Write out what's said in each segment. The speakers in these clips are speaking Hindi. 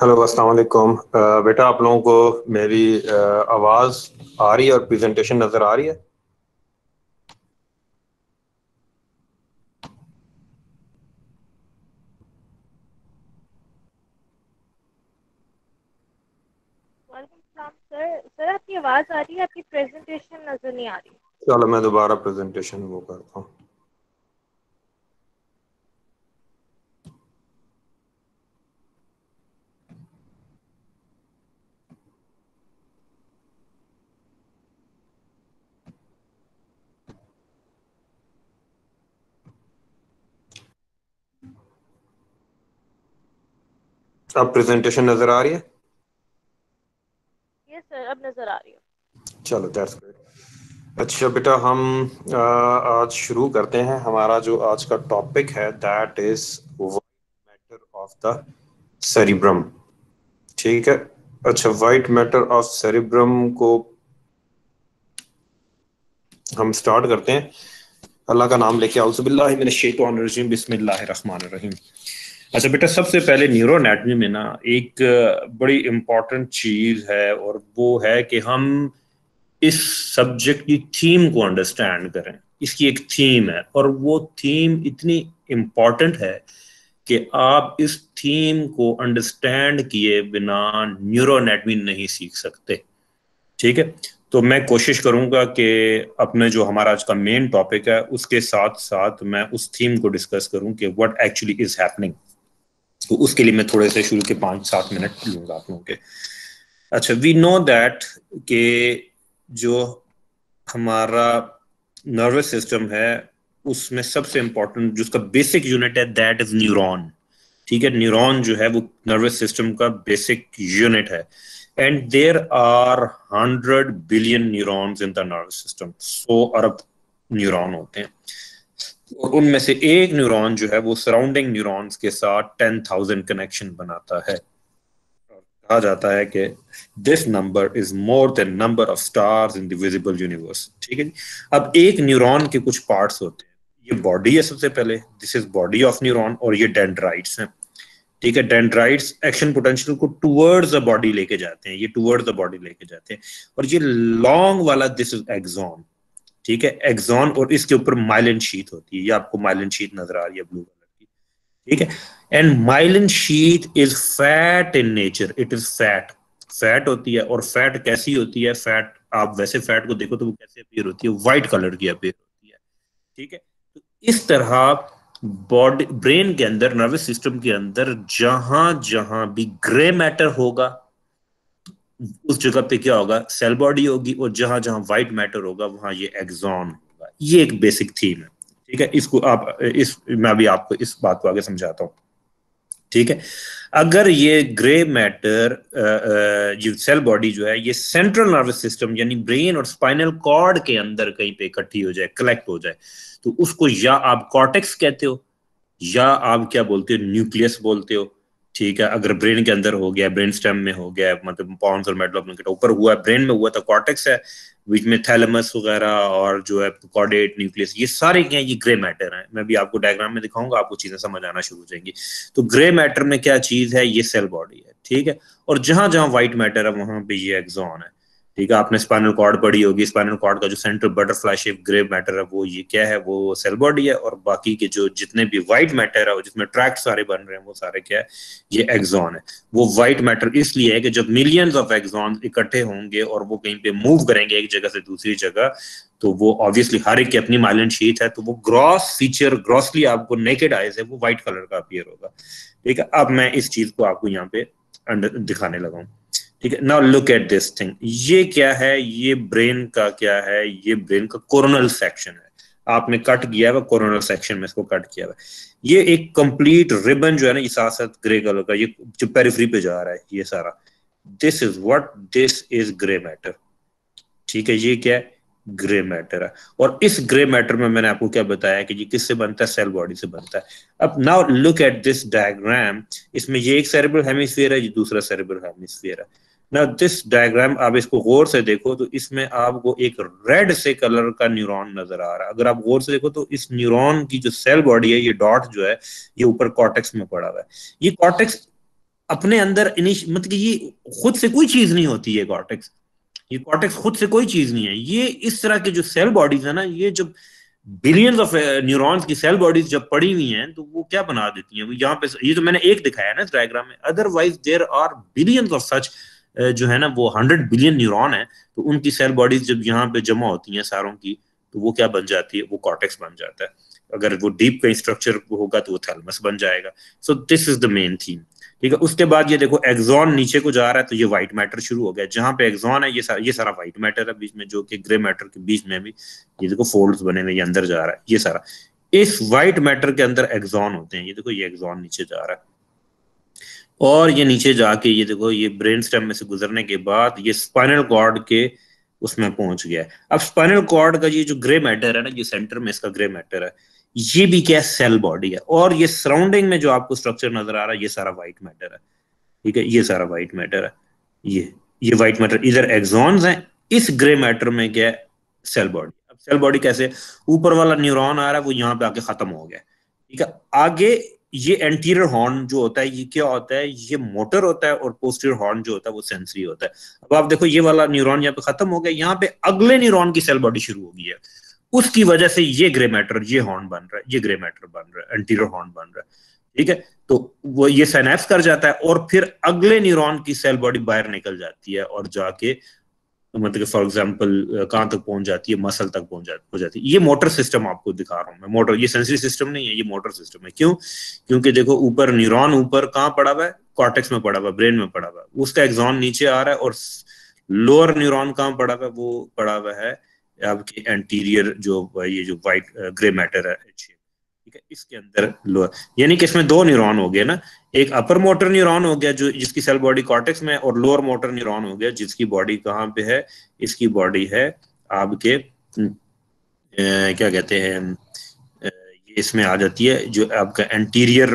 हेलो अस्सलाम वालेकुम। बेटा, आप लोगों को मेरी आवाज़ आ रही है और प्रेजेंटेशन नज़र आ रही है? वालेकुम सलाम सर। सर आपकी आवाज़ आ रही है, आपकी प्रेजेंटेशन नज़र नहीं आ रही। चलो, मैं दोबारा प्रेजेंटेशन वो करता हूँ। अब प्रेजेंटेशन नज़र आ रही है? यस सर, अब नज़र आ रही है। चलो, दैट्स ग्रेट। अच्छा बेटा, हम आज शुरू करते हैं। हमारा जो आज का टॉपिक है that is matter of the cerebrum. ठीक है। अच्छा, वाइट मैटर ऑफ सेरिब्रम को हम स्टार्ट करते हैं। अल्लाह का नाम लेके औज़ुबिल्लाहि मिनश शैतानिर रजीम, बिस्मिल्लाहिर रहमानिर रहीम। अच्छा बेटा, सबसे पहले न्यूरो एनाटॉमी में ना एक बड़ी इंपॉर्टेंट चीज है, और वो है कि हम इस सब्जेक्ट की थीम को अंडरस्टैंड करें। इसकी एक थीम है, और वो थीम इतनी इंपॉर्टेंट है कि आप इस थीम को अंडरस्टैंड किए बिना न्यूरो एनाटॉमी नहीं सीख सकते। ठीक है। तो मैं कोशिश करूंगा कि अपने जो हमारा आज का मेन टॉपिक है उसके साथ साथ मैं उस थीम को डिस्कस करूं कि व्हाट एक्चुअली इज हैपनिंग। तो उसके लिए मैं थोड़े से शुरू के 5-7 मिनट लूंगा आप लोगों के। अच्छा, वी नो दैट कि जो हमारा नर्वस सिस्टम है उसमें सबसे इंपॉर्टेंट जो उसका बेसिक यूनिट है दैट इज न्यूरॉन। ठीक है, न्यूरॉन जो है वो नर्वस सिस्टम का बेसिक यूनिट है। And there are 100 billion neurons in the nervous system. 100 अरब न्यूरॉन होते हैं, और उनमें से एक न्यूरॉन जो है वो सराउंडिंग न्यूरॉन्स के साथ 10,000 कनेक्शन बनाता है। कहा जाता है कि this number is more than number of stars in the visible universe. ठीक है जी। अब एक न्यूरॉन के कुछ पार्ट्स होते हैं। ये बॉडी है सबसे पहले, this is body of neuron, और ये डेंड्राइट्स हैं। ठीक है, डेंड्राइट्स एक्शन पोटेंशियल को टुवर्ड्स द बॉडी लेके जाते हैं, ये टुवर्ड्स द बॉडी लेके जाते हैं। और ये लॉन्ग वाला दिस इज एक्सॉन। ठीक है, एक्सॉन, और इसके ऊपर माइलिन शीथ होती है। ये आपको माइलिन शीथ नजर आ रही है ब्लू कलर की। ठीक है। And myelin sheath is fat in nature, it is fat. Fat होती है, और फैट कैसी होती है? फैट आप वैसे फैट को देखो तो वो कैसे अपीयर होती है? व्हाइट कलर की अपीयर होती है। ठीक है। तो इस तरह बॉडी ब्रेन के अंदर, नर्वस सिस्टम के अंदर जहां जहां भी ग्रे मैटर होगा उस जगह पे क्या होगा? सेल बॉडी होगी, और जहां जहां व्हाइट मैटर होगा वहां ये एक्सॉन होगा। ये एक बेसिक थीम है। ठीक है, इसको आप इस मैं अभी आपको इस बात को आगे समझाता हूँ। ठीक है। अगर ये ग्रे मैटर ये सेल बॉडी जो है ये सेंट्रल नर्वस सिस्टम यानी ब्रेन और स्पाइनल कॉर्ड के अंदर कहीं पे इकट्ठी हो जाए, कलेक्ट हो जाए, तो उसको या आप कॉर्टेक्स कहते हो, या आप क्या बोलते हो? न्यूक्लियस बोलते हो। ठीक है, अगर ब्रेन के अंदर हो गया, ब्रेन स्टेम में हो गया, मतलब पॉन्स और मेडुला ऑब्लिंगेटा ऊपर हुआ है, ब्रेन में हुआ तो कॉर्टेक्स है। बीच में थैलेमस वगैरह और जो है कॉर्डेट न्यूक्लियस, ये सारे क्या है? ये ग्रे मैटर है। मैं भी आपको डायग्राम में दिखाऊंगा, आपको चीजें समझ आना शुरू हो जाएंगी। तो ग्रे मैटर में क्या चीज है? ये सेल बॉडी है। ठीक है। और जहां जहां व्हाइट मैटर है वहां पे ये एक्सॉन है। ठीक है, आपने स्पाइनल कॉर्ड पढ़ी होगी। स्पाइनल कॉर्ड का जो central butterfly shape grey matter है वो ये क्या है? वो सेल बॉडी है। और बाकी के जो जितने भी व्हाइट मैटर है जिसमें ट्रैक्ट सारे बन रहे हैं वो सारे क्या है? ये एक्सॉन है। वो व्हाइट मैटर इसलिए है कि जब मिलियंस ऑफ एक्सॉन इकट्ठे होंगे और वो कहीं पे मूव करेंगे एक जगह से दूसरी जगह, तो वो ऑब्वियसली हर एक की अपनी माइलिन शीट है, तो वो ग्रॉस फीचर, ग्रॉसली आपको नेकेड आइज है वो व्हाइट कलर का अपीयर होगा। ठीक है, अब मैं इस चीज को आपको यहाँ पे दिखाने लगा हूँ। ठीक है, now look at this thing. ये क्या है? ये ब्रेन का क्या है? ये ब्रेन का कोरोनल सेक्शन है। आपने कट किया है कोरोनल सेक्शन में, इसको कट किया हुआ है। ये एक कंप्लीट रिबन जो है ना, ये साथ साथ ग्रे कलर का, ये जो पेरिफेरी पे जा रहा है ये सारा, this is what, this is grey matter. ठीक है, ये क्या है? ग्रे मैटर है। और इस ग्रे मैटर में मैंने आपको क्या बताया कि ये किससे बनता है? सेल बॉडी से बनता है। अब now look at this diagram. इसमें ये एक सेरेब्रल हेमिस्फीयर है, ये दूसरा सेरेब्रल हेमिस्फीयर है। ना दिस डायग्राम आप इसको गौर से देखो तो इसमें आपको एक रेड से कलर का न्यूरॉन नजर आ रहा है। अगर आप गौर से देखो तो इस न्यूरॉन की जो सेल बॉडी है, ये डॉट जो है ये ऊपर कॉर्टेक्स में पड़ा हुआ है। ये कॉर्टेक्स अपने अंदर मतलब कि ये खुद से कोई चीज नहीं होती है कॉर्टेक्स, ये कॉर्टेक्स खुद से कोई चीज नहीं है। ये इस तरह के जो सेल बॉडीज है ना, ये जब बिलियंस ऑफ न्यूरॉन्स की सेल बॉडीज जब पड़ी हुई हैं तो वो क्या बना देती हैं, वो यहाँ पे ये तो मैंने एक दिखाया ना इस डायग्राम में, otherwise there are billions of such, जो है ना वो 100 बिलियन न्यूरॉन है। तो उनकी सेल बॉडीज जब यहाँ पे जमा होती हैं सारों की, तो वो क्या बन जाती है, वो कॉर्टेक्स बन जाता है। अगर वो डीप का स्ट्रक्चर होगा तो वो थैलेमस बन जाएगा। So this is the main theme. ठीक है, उसके बाद ये देखो एक्सॉन नीचे को जा रहा है, तो ये व्हाइट मैटर शुरू हो गया। जहां पे एक्सॉन है ये सारा व्हाइट मैटर है बीच में, जो कि ग्रे मैटर के बीच में भी ये देखो फोल्ड्स बने हुए, ये अंदर जा रहा है ये सारा। इस व्हाइट मैटर के अंदर एक्सॉन होते हैं, ये देखो ये एक्सॉन नीचे जा रहा है, और ये नीचे जाके ये देखो ये ब्रेन स्टेम में से गुजरने के बाद ये स्पाइनल कॉर्ड के उसमें पहुंच गया है। अब स्पाइनल कॉर्ड का ये जो ग्रे मैटर है ना, ये सेंटर में इसका ग्रे मैटर है, ये भी क्या सेल बॉडी है। और ये सराउंडिंग में जो आपको स्ट्रक्चर नजर आ रहा है, ये सारा व्हाइट मैटर है। ठीक है, ये सारा व्हाइट मैटर है। ये व्हाइट मैटर इधर एक्सॉन्स हैं, इस ग्रे मैटर में क्या है, सेल बॉडी। अब सेल बॉडी कैसे, ऊपर वाला न्यूरॉन आ रहा है वो यहाँ पे आके खत्म हो गया। ठीक है, आगे ये एंटीरियर हॉर्न जो होता है ये क्या होता है, ये मोटर होता है, और पोस्टीरियर हॉर्न जो होता है वो सेंसरी होता है। अब आप देखो ये वाला न्यूरॉन यहाँ पे खत्म हो गया, यहाँ पे अगले न्यूरॉन की सेल बॉडी शुरू हो गई है। उसकी वजह से ये ग्रे मैटर, ये हॉर्न बन रहा है, ये ग्रे मैटर बन रहा है, एंटीरियर हॉर्न बन रहा है। ठीक है, तो वो ये साइनेप्स कर जाता है, और फिर अगले न्यूरॉन की सेल बॉडी बाहर निकल जाती है, और जाके मतलब फॉर एग्जांपल कहां तक पहुंच जाती है, मसल तक पहुंच जाती है। ये मोटर सिस्टम आपको दिखा रहा हूं मैं, मोटर, ये सेंसरी सिस्टम नहीं है, ये मोटर सिस्टम है। क्यों? क्योंकि देखो ऊपर न्यूरॉन ऊपर कहां पड़ा हुआ है, कॉर्टेक्स में पड़ा हुआ है, ब्रेन में पड़ा हुआ है, उसका एक्सॉन नीचे आ रहा है, और लोअर न्यूरॉन कहां पड़ा हुआ है, वो पड़ा हुआ है आपके एंटीरियर जो ये जो व्हाइट ग्रे मैटर है, ठीक है, इसके अंदर लोअर। यानी कि इसमें दो न्यूरॉन हो गए ना, एक अपर मोटर न्यूरॉन हो गया जो जिसकी सेल बॉडी कॉर्टेक्स में, और लोअर मोटर न्यूरॉन हो गया जिसकी बॉडी कहाँ पे है, इसकी बॉडी है आपके क्या कहते हैं, ये इसमें आ जाती है, जो आपका एंटीरियर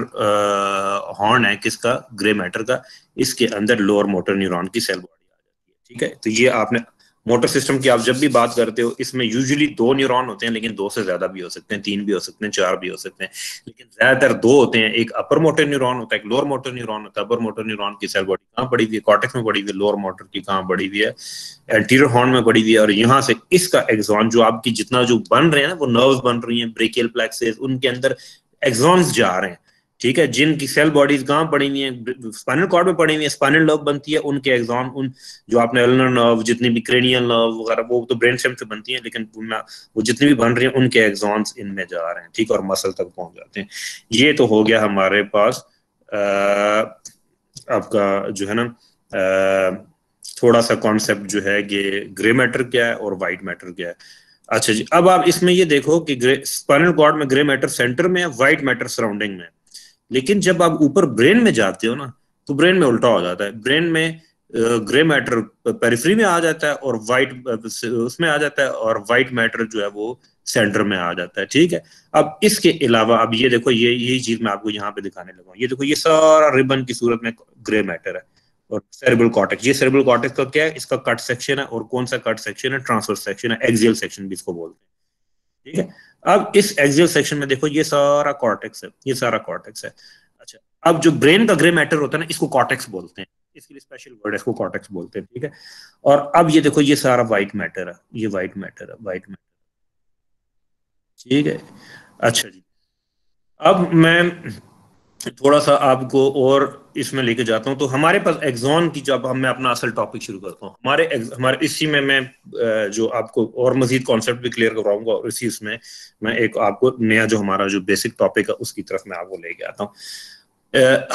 हॉर्न है किसका, ग्रे मैटर का, इसके अंदर लोअर मोटर न्यूरॉन की सेल बॉडी आ जाती है। ठीक है, तो ये आपने मोटर सिस्टम की आप जब भी बात करते हो, इसमें यूजुअली दो न्यूरॉन होते हैं, लेकिन दो से ज्यादा भी हो सकते हैं, तीन भी हो सकते हैं, चार भी हो सकते हैं, लेकिन ज्यादातर दो होते हैं। एक अपर मोटर न्यूरॉन होता है, एक लोअर मोटर न्यूरॉन होता है। अपर मोटर न्यूरॉन की सेल बॉडी कहाँ पड़ी हुई है, कॉर्टेक्स में पड़ी हुई है। लोअर मोटर की कहाँ पड़ी हुई है, एंटीरियर हॉर्न में पड़ी हुई है। और यहाँ से इसका एक्सॉन जो आपकी जितना जो बन रहे हैं ना, वो नर्व्स बन रही हैं, ब्रेकियल प्लेक्सेस, उनके अंदर एक्सॉन्स जा रहे हैं। ठीक है, जिनकी सेल बॉडीज कहाँ पड़ी हुई है, स्पाइनल कॉर्ड में पड़ी हुई है, स्पाइनल नर्व बनती है, उनके एक्सॉन, उन जो आपने अल्नर नर्व, जितनी भी क्रेनियल नर्व वगैरह, वो तो ब्रेन स्टेम से बनती है, लेकिन उनमें वो जितनी भी बन रही है उनके एक्सॉन्स इनमें जा रहे हैं। ठीक, और मसल तक पहुंच जाते हैं। ये तो हो गया हमारे पास आपका जो है ना थोड़ा सा कॉन्सेप्ट जो है कि ग्रे मैटर क्या है और व्हाइट मैटर क्या है। अच्छा जी, अब आप इसमें ये देखो कि स्पाइनल कॉर्ड में ग्रे मैटर सेंटर में है, व्हाइट मैटर सराउंडिंग में। लेकिन जब आप ऊपर ब्रेन में जाते हो ना, तो ब्रेन में उल्टा हो जाता है। ब्रेन में ग्रे मैटर पेरिफेरी में आ जाता है, और व्हाइट उसमें आ जाता है, और व्हाइट मैटर जो है वो सेंटर में आ जाता है। ठीक है, अब इसके अलावा अब ये देखो, ये यही चीज मैं आपको यहाँ पे दिखाने लगा हूँ। ये देखो, ये सारा रिबन की सूरत में ग्रे मैटर है, और सेरेब्रल कॉर्टेक्स, ये सेरेब्रल कॉर्टेक्स का क्या है, इसका कट सेक्शन है। और कौन सा कट सेक्शन है, ट्रांसवर्स सेक्शन है, एक्सियल सेक्शन भी इसको बोलते हैं। ठीक है, अब इस एक्सियल सेक्शन में देखो, ये सारा कॉर्टेक्स है, ये सारा कॉर्टेक्स है। अच्छा, अब जो ब्रेन का ग्रे मैटर होता है ना, इसको कॉर्टेक्स बोलते हैं, इसके लिए स्पेशल वर्ड है, इसको कॉर्टेक्स बोलते हैं। ठीक है, और अब ये देखो, ये सारा व्हाइट मैटर है, ये व्हाइट मैटर है, व्हाइट मैटर। ठीक है, अच्छा जी, अब मैं थोड़ा सा आपको और इसमें लेके जाता हूँ। तो हमारे पास एक्सॉन की, जब हम मैं अपना असल टॉपिक शुरू करता हूँ, हमारे इसी में मैं जो आपको और मजीद कॉन्सेप्ट भी क्लियर करवाऊंगा, और इसी इसमें मैं एक आपको नया जो हमारा जो बेसिक टॉपिक है उसकी तरफ मैं आपको लेके आता हूँ।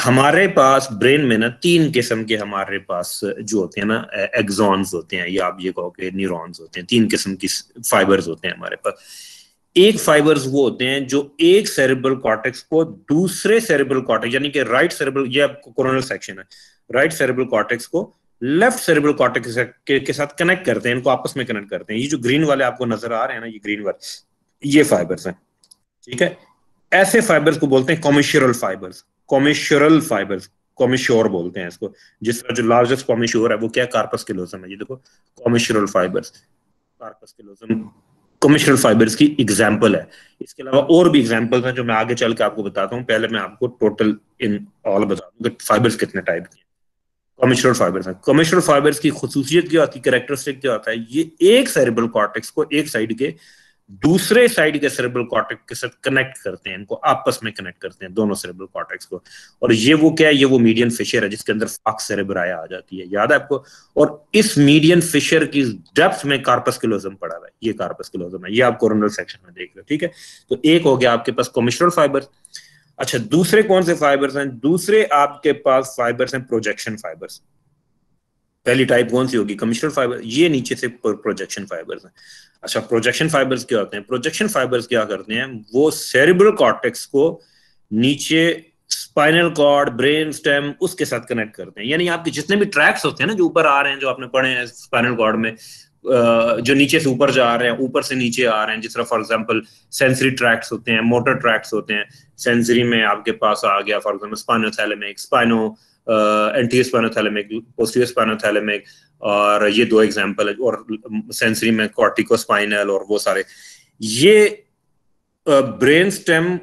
हमारे पास ब्रेन में ना तीन किस्म के हमारे पास जो होते हैं ना एक्सॉन्स होते हैं, या आप ये कहो कि न्यूरॉन्स होते हैं। तीन किस्म की फाइबर्स होते हैं हमारे पास। एक फाइबर्स वो होते हैं जो एक सेरेब्रल कॉर्टेक्स को दूसरे सेरेब्रल कॉर्टेक्स, यानी कि राइट सेरेब्रल, ये कोरोनल सेक्शन है, राइट सेरेब्रल कॉर्टेक्स को लेफ्ट सेरेब्रल कॉर्टेक्स के साथ कनेक्ट करते हैं, इनको आपस में कनेक्ट करते हैं। ये जो ग्रीन वाले आपको नजर आ रहे हैं ना, ये ग्रीन वाले, ये फाइबर्स हैं। ठीक है, ऐसे फाइबर्स को बोलते हैं कॉमिशोरल फाइबर्स, कॉमिशोरल फाइबर्स, कॉमिशोर बोलते हैं इसको। जिस तरह जो लार्जेस्ट कॉमिशोर है वो क्या, कार्पस कैलोसम है। ये देखो, commissural fibres, corpus callosum, commissural fibres की एग्जाम्पल है। इसके अलावा और भी एग्जाम्पल्स हैं जो मैं आगे चल के आपको बताता हूँ। पहले मैं आपको टोटल इन ऑल बता दूं कि फाइबर्स कितने टाइप के कमर्शियल फाइबर्स हैं। कमर्शियल फाइबर्स की खुसूसियत क्या होती है, कैरेक्टरिस्टिक क्या होता है, ये एक सेरेब्रल कॉर्टेक्स को एक साइड के दूसरे साइड के सेरेब्रल कॉर्टेक्स के साथ कनेक्ट करते हैं, इनको आपस में कनेक्ट करते हैं दोनों सेरेब्रल कॉर्टेक्स को। और ये वो क्या है, ये वो मीडियन फिशर है जिसके अंदर फाक्स सेरेब्राया आ जाती है, याद है आपको। और इस मीडियन फिशर की डेप्थ में कार्पस क्लोजम पड़ा हुआ है, ये कार्पस क्लोजम है, ये आप कोरोनल सेक्शन में देख रहे हो, ठीक है। तो एक हो गया आपके पास कमर्शियल फाइबर। अच्छा, दूसरे कौन से फाइबर्स हैं? दूसरे आपके पास फाइबर्स हैं प्रोजेक्शन फाइबर्स। पहली टाइप कौन सी होगी? कमिश्नल फाइबर। ये नीचे से प्रोजेक्शन फाइबर्स हैं। अच्छा, प्रोजेक्शन फाइबर्स क्या होते हैं? प्रोजेक्शन फाइबर्स क्या करते हैं, वो सेरेब्रल कॉर्टेक्स को नीचे स्पाइनल कॉर्ड, ब्रेन स्टेम, उसके साथ कनेक्ट करते हैं। यानी आपके जितने भी ट्रैक्स होते हैं ना जो ऊपर आ रहे हैं, जो आपने पढ़े हैं स्पाइनल कॉर्ड में, जो नीचे से ऊपर जा रहे हैं, ऊपर से नीचे आ रहे हैं, जिस तरह फॉर एग्जांपल सेंसरी ट्रैक्ट्स होते हैं, मोटर ट्रैक्ट्स होते हैं। सेंसरी में आपके पास आ गया for example spinothalamic, anterior spinothalamic, posterior spinothalamic, और ये दो एग्जांपल है। और सेंसरी में कॉर्टिकोस्पाइनल और वो सारे। ये ब्रेन स्टेम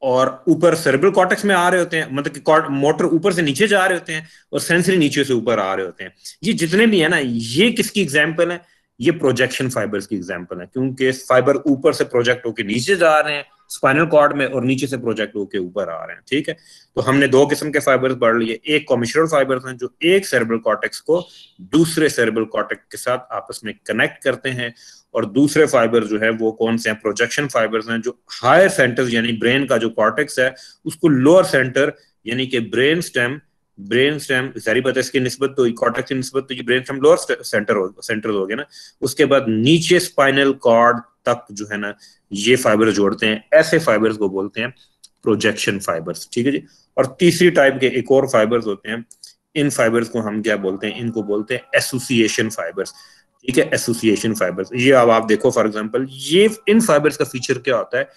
और ऊपर सेरेब्रल कॉर्टेक्स में आ रहे होते हैं, मतलब कि मोटर ऊपर से नीचे जा रहे होते हैं और सेंसरी नीचे से ऊपर आ रहे होते हैं। ये जितने भी है ना, ये किसकी एग्जांपल है? ये प्रोजेक्शन फाइबर्स की एग्जांपल है, क्योंकि फाइबर ऊपर से प्रोजेक्ट होकर नीचे जा रहे हैं स्पाइनल कॉर्ड में और नीचे से प्रोजेक्ट होकर ऊपर आ रहे हैं, ठीक है। तो हमने दो किस्म के फाइबर्स पढ़ लिए। एक कॉमिशनल फाइबर्स हैं जो एक सेरेब्रल कॉर्टेक्स को दूसरे सेरेब्रल कॉर्टेक्स के साथ आपस में कनेक्ट करते हैं, और दूसरे फाइबर जो है वो कौन से हैं? प्रोजेक्शन फाइबर्स हैं, जो हायर सेंटर यानी ब्रेन का जो कॉर्टेक्स है उसको लोअर सेंटर यानी कि ब्रेन स्टेम जारी बात है इसकी निस्बत तो कॉर्टेक्स की निस्बत तो ये ब्रेन स्टेम लोअर सेंटर हो गया ना, उसके बाद नीचे स्पाइनल कॉर्ड तक जो है ना ये फाइबर जोड़ते हैं। ऐसे फाइबर्स को बोलते हैं प्रोजेक्शन फाइबर्स, ठीक है जी। और तीसरी टाइप के एक और फाइबर्स होते हैं, इन फाइबर्स को हम क्या बोलते हैं? इनको बोलते हैं एसोसिएशन फाइबर्स, ठीक है। एसोसिएशन फाइबर्स, ये अब आप देखो फॉर एग्जांपल, ये इन फाइबर्स का फीचर क्या होता है,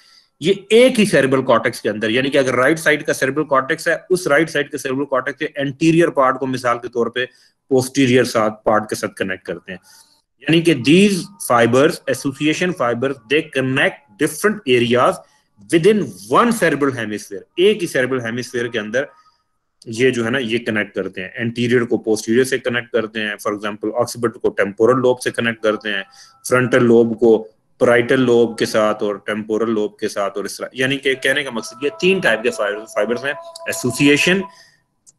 ये एक ही सेरेब्रल कॉर्टेक्स के अंदर, यानी कि अगर राइट साइड का सेरेब्रल कॉर्टेक्स है, उस राइट साइड के सेरेब्रल कॉर्टेक्स के एंटीरियर पार्ट को मिसाल के तौर पे पोस्टीरियर पार्ट के साथ कनेक्ट करते हैं। यानी कि these fibres, association fibres, they connect different areas with in one cerebral hemisphere. एक ही सेरेब्रल हेमिस्फीयर के अंदर ये जो है ना ये कनेक्ट करते हैं। एंटीरियर को पोस्टीरियर से कनेक्ट करते हैं, फॉर एग्जांपल ऑक्सीपिटल को टेम्पोरल लोब से कनेक्ट करते हैं, फ्रंटल लोब को पैराइटल लोब के साथ और टेम्पोरल लोब के साथ, और इस तरह। यानी कि कहने का मकसद ये तीन टाइप के फाइबर्स हैं, एसोसिएशन,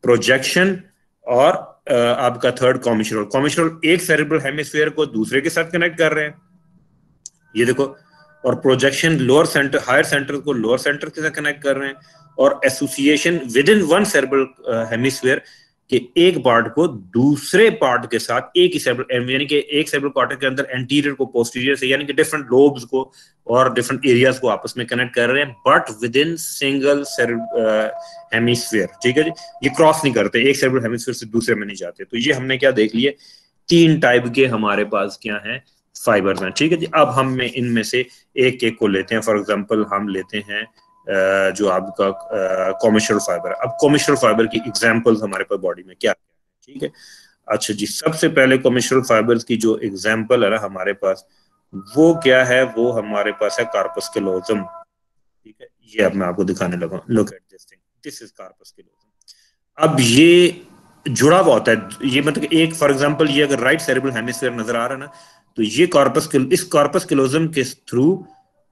प्रोजेक्शन और आपका थर्ड कॉमिशनल। कॉमिशनल एक सेरेब्रल हेमिस्फीयर को दूसरे के साथ कनेक्ट कर रहे हैं, ये देखो। और projection lower centre, higher centre को लोअर सेंटर के साथ कनेक्ट कर रहे हैं, और association within one cerebral hemisphere के एक पार्ट को दूसरे पार्ट के साथ एक ही सेरेब्रल, यानी कि एक सेरेब्रल कॉर्टेक्स के अंदर एंटीरियर को पोस्टीरियर से, यानी कि डिफरेंट लोब्स को और डिफरेंट एरियाज को आपस में कनेक्ट कर रहे हैं, but with in single hemisphere, ठीक है जी। ये क्रॉस नहीं करते, एक सेरेब्रल हेमिस्फीयर से दूसरे में नहीं जाते। तो ये हमने क्या देख लिए, तीन टाइप के हमारे पास क्या है फाइबर्स हैं, ठीक है जी। अब हम इनमें से एक एक को लेते हैं। फॉर एग्जांपल हम लेते हैं जो आपका कॉमर्शियल फाइबर है। अब कॉमर्शियल फाइबर की एग्जांपल्स हमारे पास बॉडी में क्या है, ठीक है। अच्छा जी, सबसे पहले कॉमर्शियल फाइबर्स की जो एग्जांपल है ना हमारे पास, वो क्या है? वो हमारे पास है कार्पस कैलोजम, ठीक है। ये अब मैं आपको दिखाने लगा, look at this thing, this is corpus callosum. अब ये जुड़ा हुआ होता है, ये मतलब एक फॉर एग्जांपल ये अगर राइट सेरेब्रल हेमिस्फीयर नजर आ रहा है ना, तो ये इस कार्पस कैलोजम के थ्रू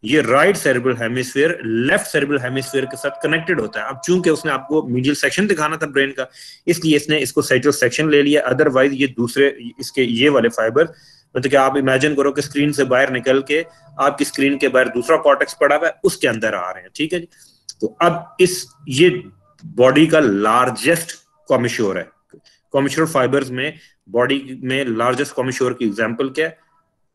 ये right cerebral hemisphere left cerebral hemisphere के साथ कनेक्टेड होता है। अब चूंकि उसने आपको मीडियल सेक्शन दिखाना था ब्रेन का, इसलिए इसने इसको साइटल सेक्शन ले लिया। अदरवाइज ये दूसरे इसके ये वाले फाइबर, मतलब कि आप इमेजिन करो कि स्क्रीन से बाहर निकल के आपकी स्क्रीन के बाहर दूसरा कॉर्टेक्स पड़ा हुआ है, उसके अंदर आ रहे हैं, ठीक है जी। तो अब ये बॉडी का लार्जेस्ट कॉमिश्योर है। कॉमिश्योर फाइबर्स में बॉडी में लार्जेस्ट कॉमिश्योर की एग्जांपल क्या है?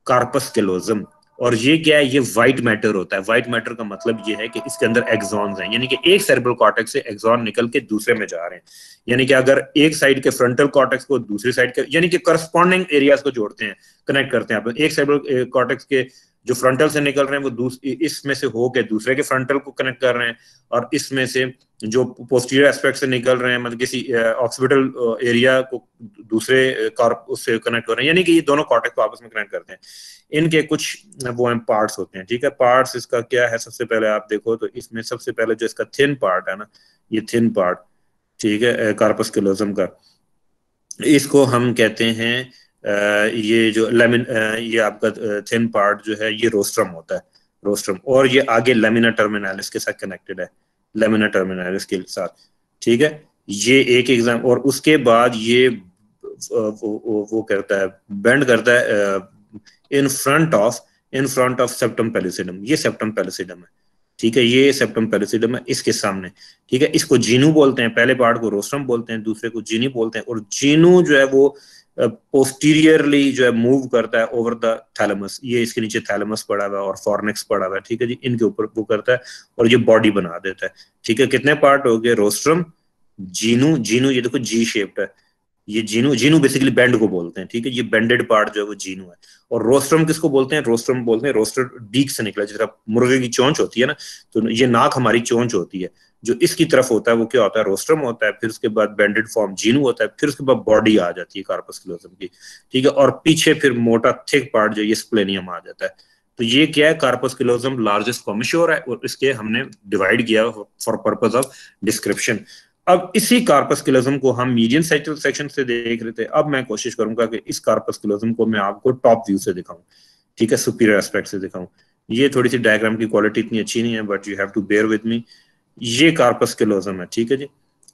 Corpus callosum. और ये क्या है? ये व्हाइट मैटर होता है। व्हाइट मैटर का मतलब ये है कि इसके अंदर एक्सॉन्स हैं, यानी कि एक सेरेब्रल कॉर्टेक्स से एक्सॉन निकल के दूसरे में जा रहे हैं। यानी कि अगर एक साइड के फ्रंटल कॉर्टेक्स को दूसरी साइड के, यानी कि करस्पॉन्डिंग एरियाज को जोड़ते हैं, कनेक्ट करते हैं। आप एक सेरेब्रल कॉर्टेक्स के जो फ्रंटल से निकल रहे हैं वो इसमें से होके दूसरे के फ्रंटल को कनेक्ट कर रहे हैं, और इसमें से जो पोस्टीरियर एस्पेक्ट से निकल रहे हैं, मतलब किसी ऑक्सीपिटल एरिया को दूसरे उससे कनेक्ट कर रहे हैं, यानी कि ये दोनों कॉर्टेक्स को आपस में कनेक्ट करते हैं। इनके कुछ वो पार्ट्स होते हैं, ठीक है। पार्ट्स इसका क्या है, सबसे पहले आप देखो तो इसमें सबसे पहले जो इसका थिन पार्ट है ना, ये थिन पार्ट, ठीक है, कार्पस कैलोजम का, इसको हम कहते हैं ये जो ये आपका थिन पार्ट जो है ये रोस्ट्रम होता है, रोस्ट्रम, और ये आगे लेमिना टर्मिनालिस के साथ कनेक्टेड है, लेमिना टर्मिनालिस के साथ, ठीक है। ये एक एग्जाम, और उसके बाद ये वो करता है, बेंड करता है इन फ्रंट ऑफ सेप्टम पेलिसिडम, ये सेप्टम पेलिसिडम है, ठीक है, ये सेप्टम पेलिसिडम है इसके सामने, ठीक है। इसको जीनू बोलते हैं, पहले पार्ट को रोस्ट्रम बोलते हैं, दूसरे को जीनी बोलते हैं, और जीनू जो है वो पोस्टीरियरली जो है मूव करता है ओवर द थैलेमस, ये इसके नीचे थैलेमस पड़ा हुआ है और फॉर्निक्स पड़ा हुआ है, ठीक है जी, इनके ऊपर वो करता है और ये बॉडी बना देता है, ठीक है। कितने पार्ट हो गए, रोस्ट्रम, जीनू, जीनू ये देखो जी शेप्ड है, ये जीनू, जीनू बेसिकली बेंड को बोलते हैं, ठीक है, ये बेंडेड पार्ट जो है वो जीनू है। और रोस्ट्रम किसको बोलते हैं, रोस्ट्रम बोलते हैं रोस्टर डीक से निकला, जिस तरह मुर्गे की चोंच होती है ना, तो ये नाक हमारी चोंच होती है, जो इसकी तरफ होता है वो क्या होता है, रोस्ट्रम होता है, फिर उसके बाद बेंडेड फॉर्म जीनू होता है, फिर उसके बाद बॉडी आ जाती है कार्पस कैलोजम की, ठीक है, और पीछे फिर मोटा थिक पार्ट जो ये स्प्लेनियम आ जाता है। तो ये क्या है, कार्पस कैलोजम लार्जेस्ट कॉमिश्योर है, और इसके हमने डिवाइड किया फॉर पर्पज ऑफ डिस्क्रिप्शन। अब इसी कार्पस कैलोजम को हम मीडियन साइटल सेक्शन से देख रहे थे, अब मैं कोशिश करूंगा कि इस कार्पस कैलोजम को मैं आपको टॉप व्यू से दिखाऊं, ठीक है, सुपीरियर एस्पेक्ट से दिखाऊं। ये थोड़ी सी डायग्राम की क्वालिटी इतनी अच्छी नहीं है, but you have to bear with me. ये कार्पस कैलोजम है, ठीक है जी।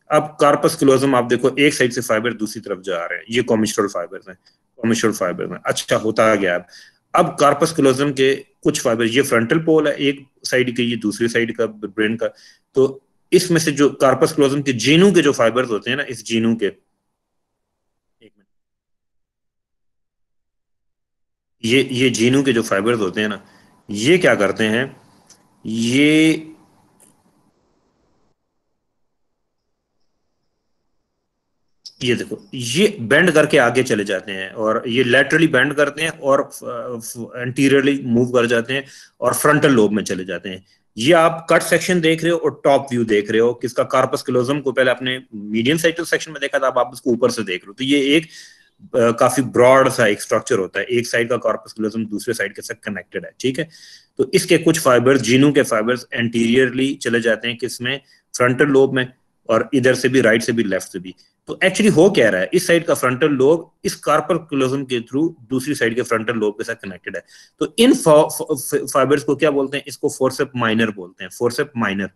अब कार्पस कैलोजम आप देखो, एक साइड से फाइबर दूसरी तरफ जा रहे हैं, ये कॉमिस्ट्रल फाइबर्स हैं, कॉमिस्ट्रल फाइबर में। अच्छा, होता गया अब कार्पस कैलोजम के कुछ फाइबर, ये फ्रंटल पोल है एक साइड के, ये दूसरी साइड का ब्रेन का, तो इसमें से जो कार्पस कैलोजम के जीनू के जो फाइबर्स होते हैं ना, इस जीनू के, एक मिनट, ये जीनू के जो फाइबर्स होते हैं ना, ये क्या करते हैं, ये ये देखो, ये बेंड करके आगे चले जाते हैं, और ये लेटरली बेंड करते हैं और एंटीरियरली मूव कर जाते हैं और फ्रंटल लोब में चले जाते हैं। ये आप कट सेक्शन देख रहे हो और टॉप व्यू देख रहे हो किसका, कार्पस कैलोजम को पहले आपने मीडियम साइटल सेक्शन में देखा था, अब आप उसको ऊपर से देख रहे हो, तो ये एक काफी ब्रॉड सा एक स्ट्रक्चर होता है, एक साइड का कार्पस कैलोजम दूसरे साइड के साथ कनेक्टेड है, ठीक है। तो इसके कुछ फाइबर्स, जीनू के फाइबर्स एंटीरियरली चले जाते हैं किसमें, फ्रंटल लोब में, और इधर से भी, राइट से भी, लेफ्ट से भी। तो एक्चुअली हो क्या रहा है, इस साइड का फ्रंटल लोब इस कार्पल कैलोजम के थ्रू दूसरी साइड के फ्रंटल लोब के साथ कनेक्टेड है। तो इन फाइबर्स को क्या बोलते हैं, इसको फोर्सेप माइनर बोलते हैं, फोर्सेप माइनर,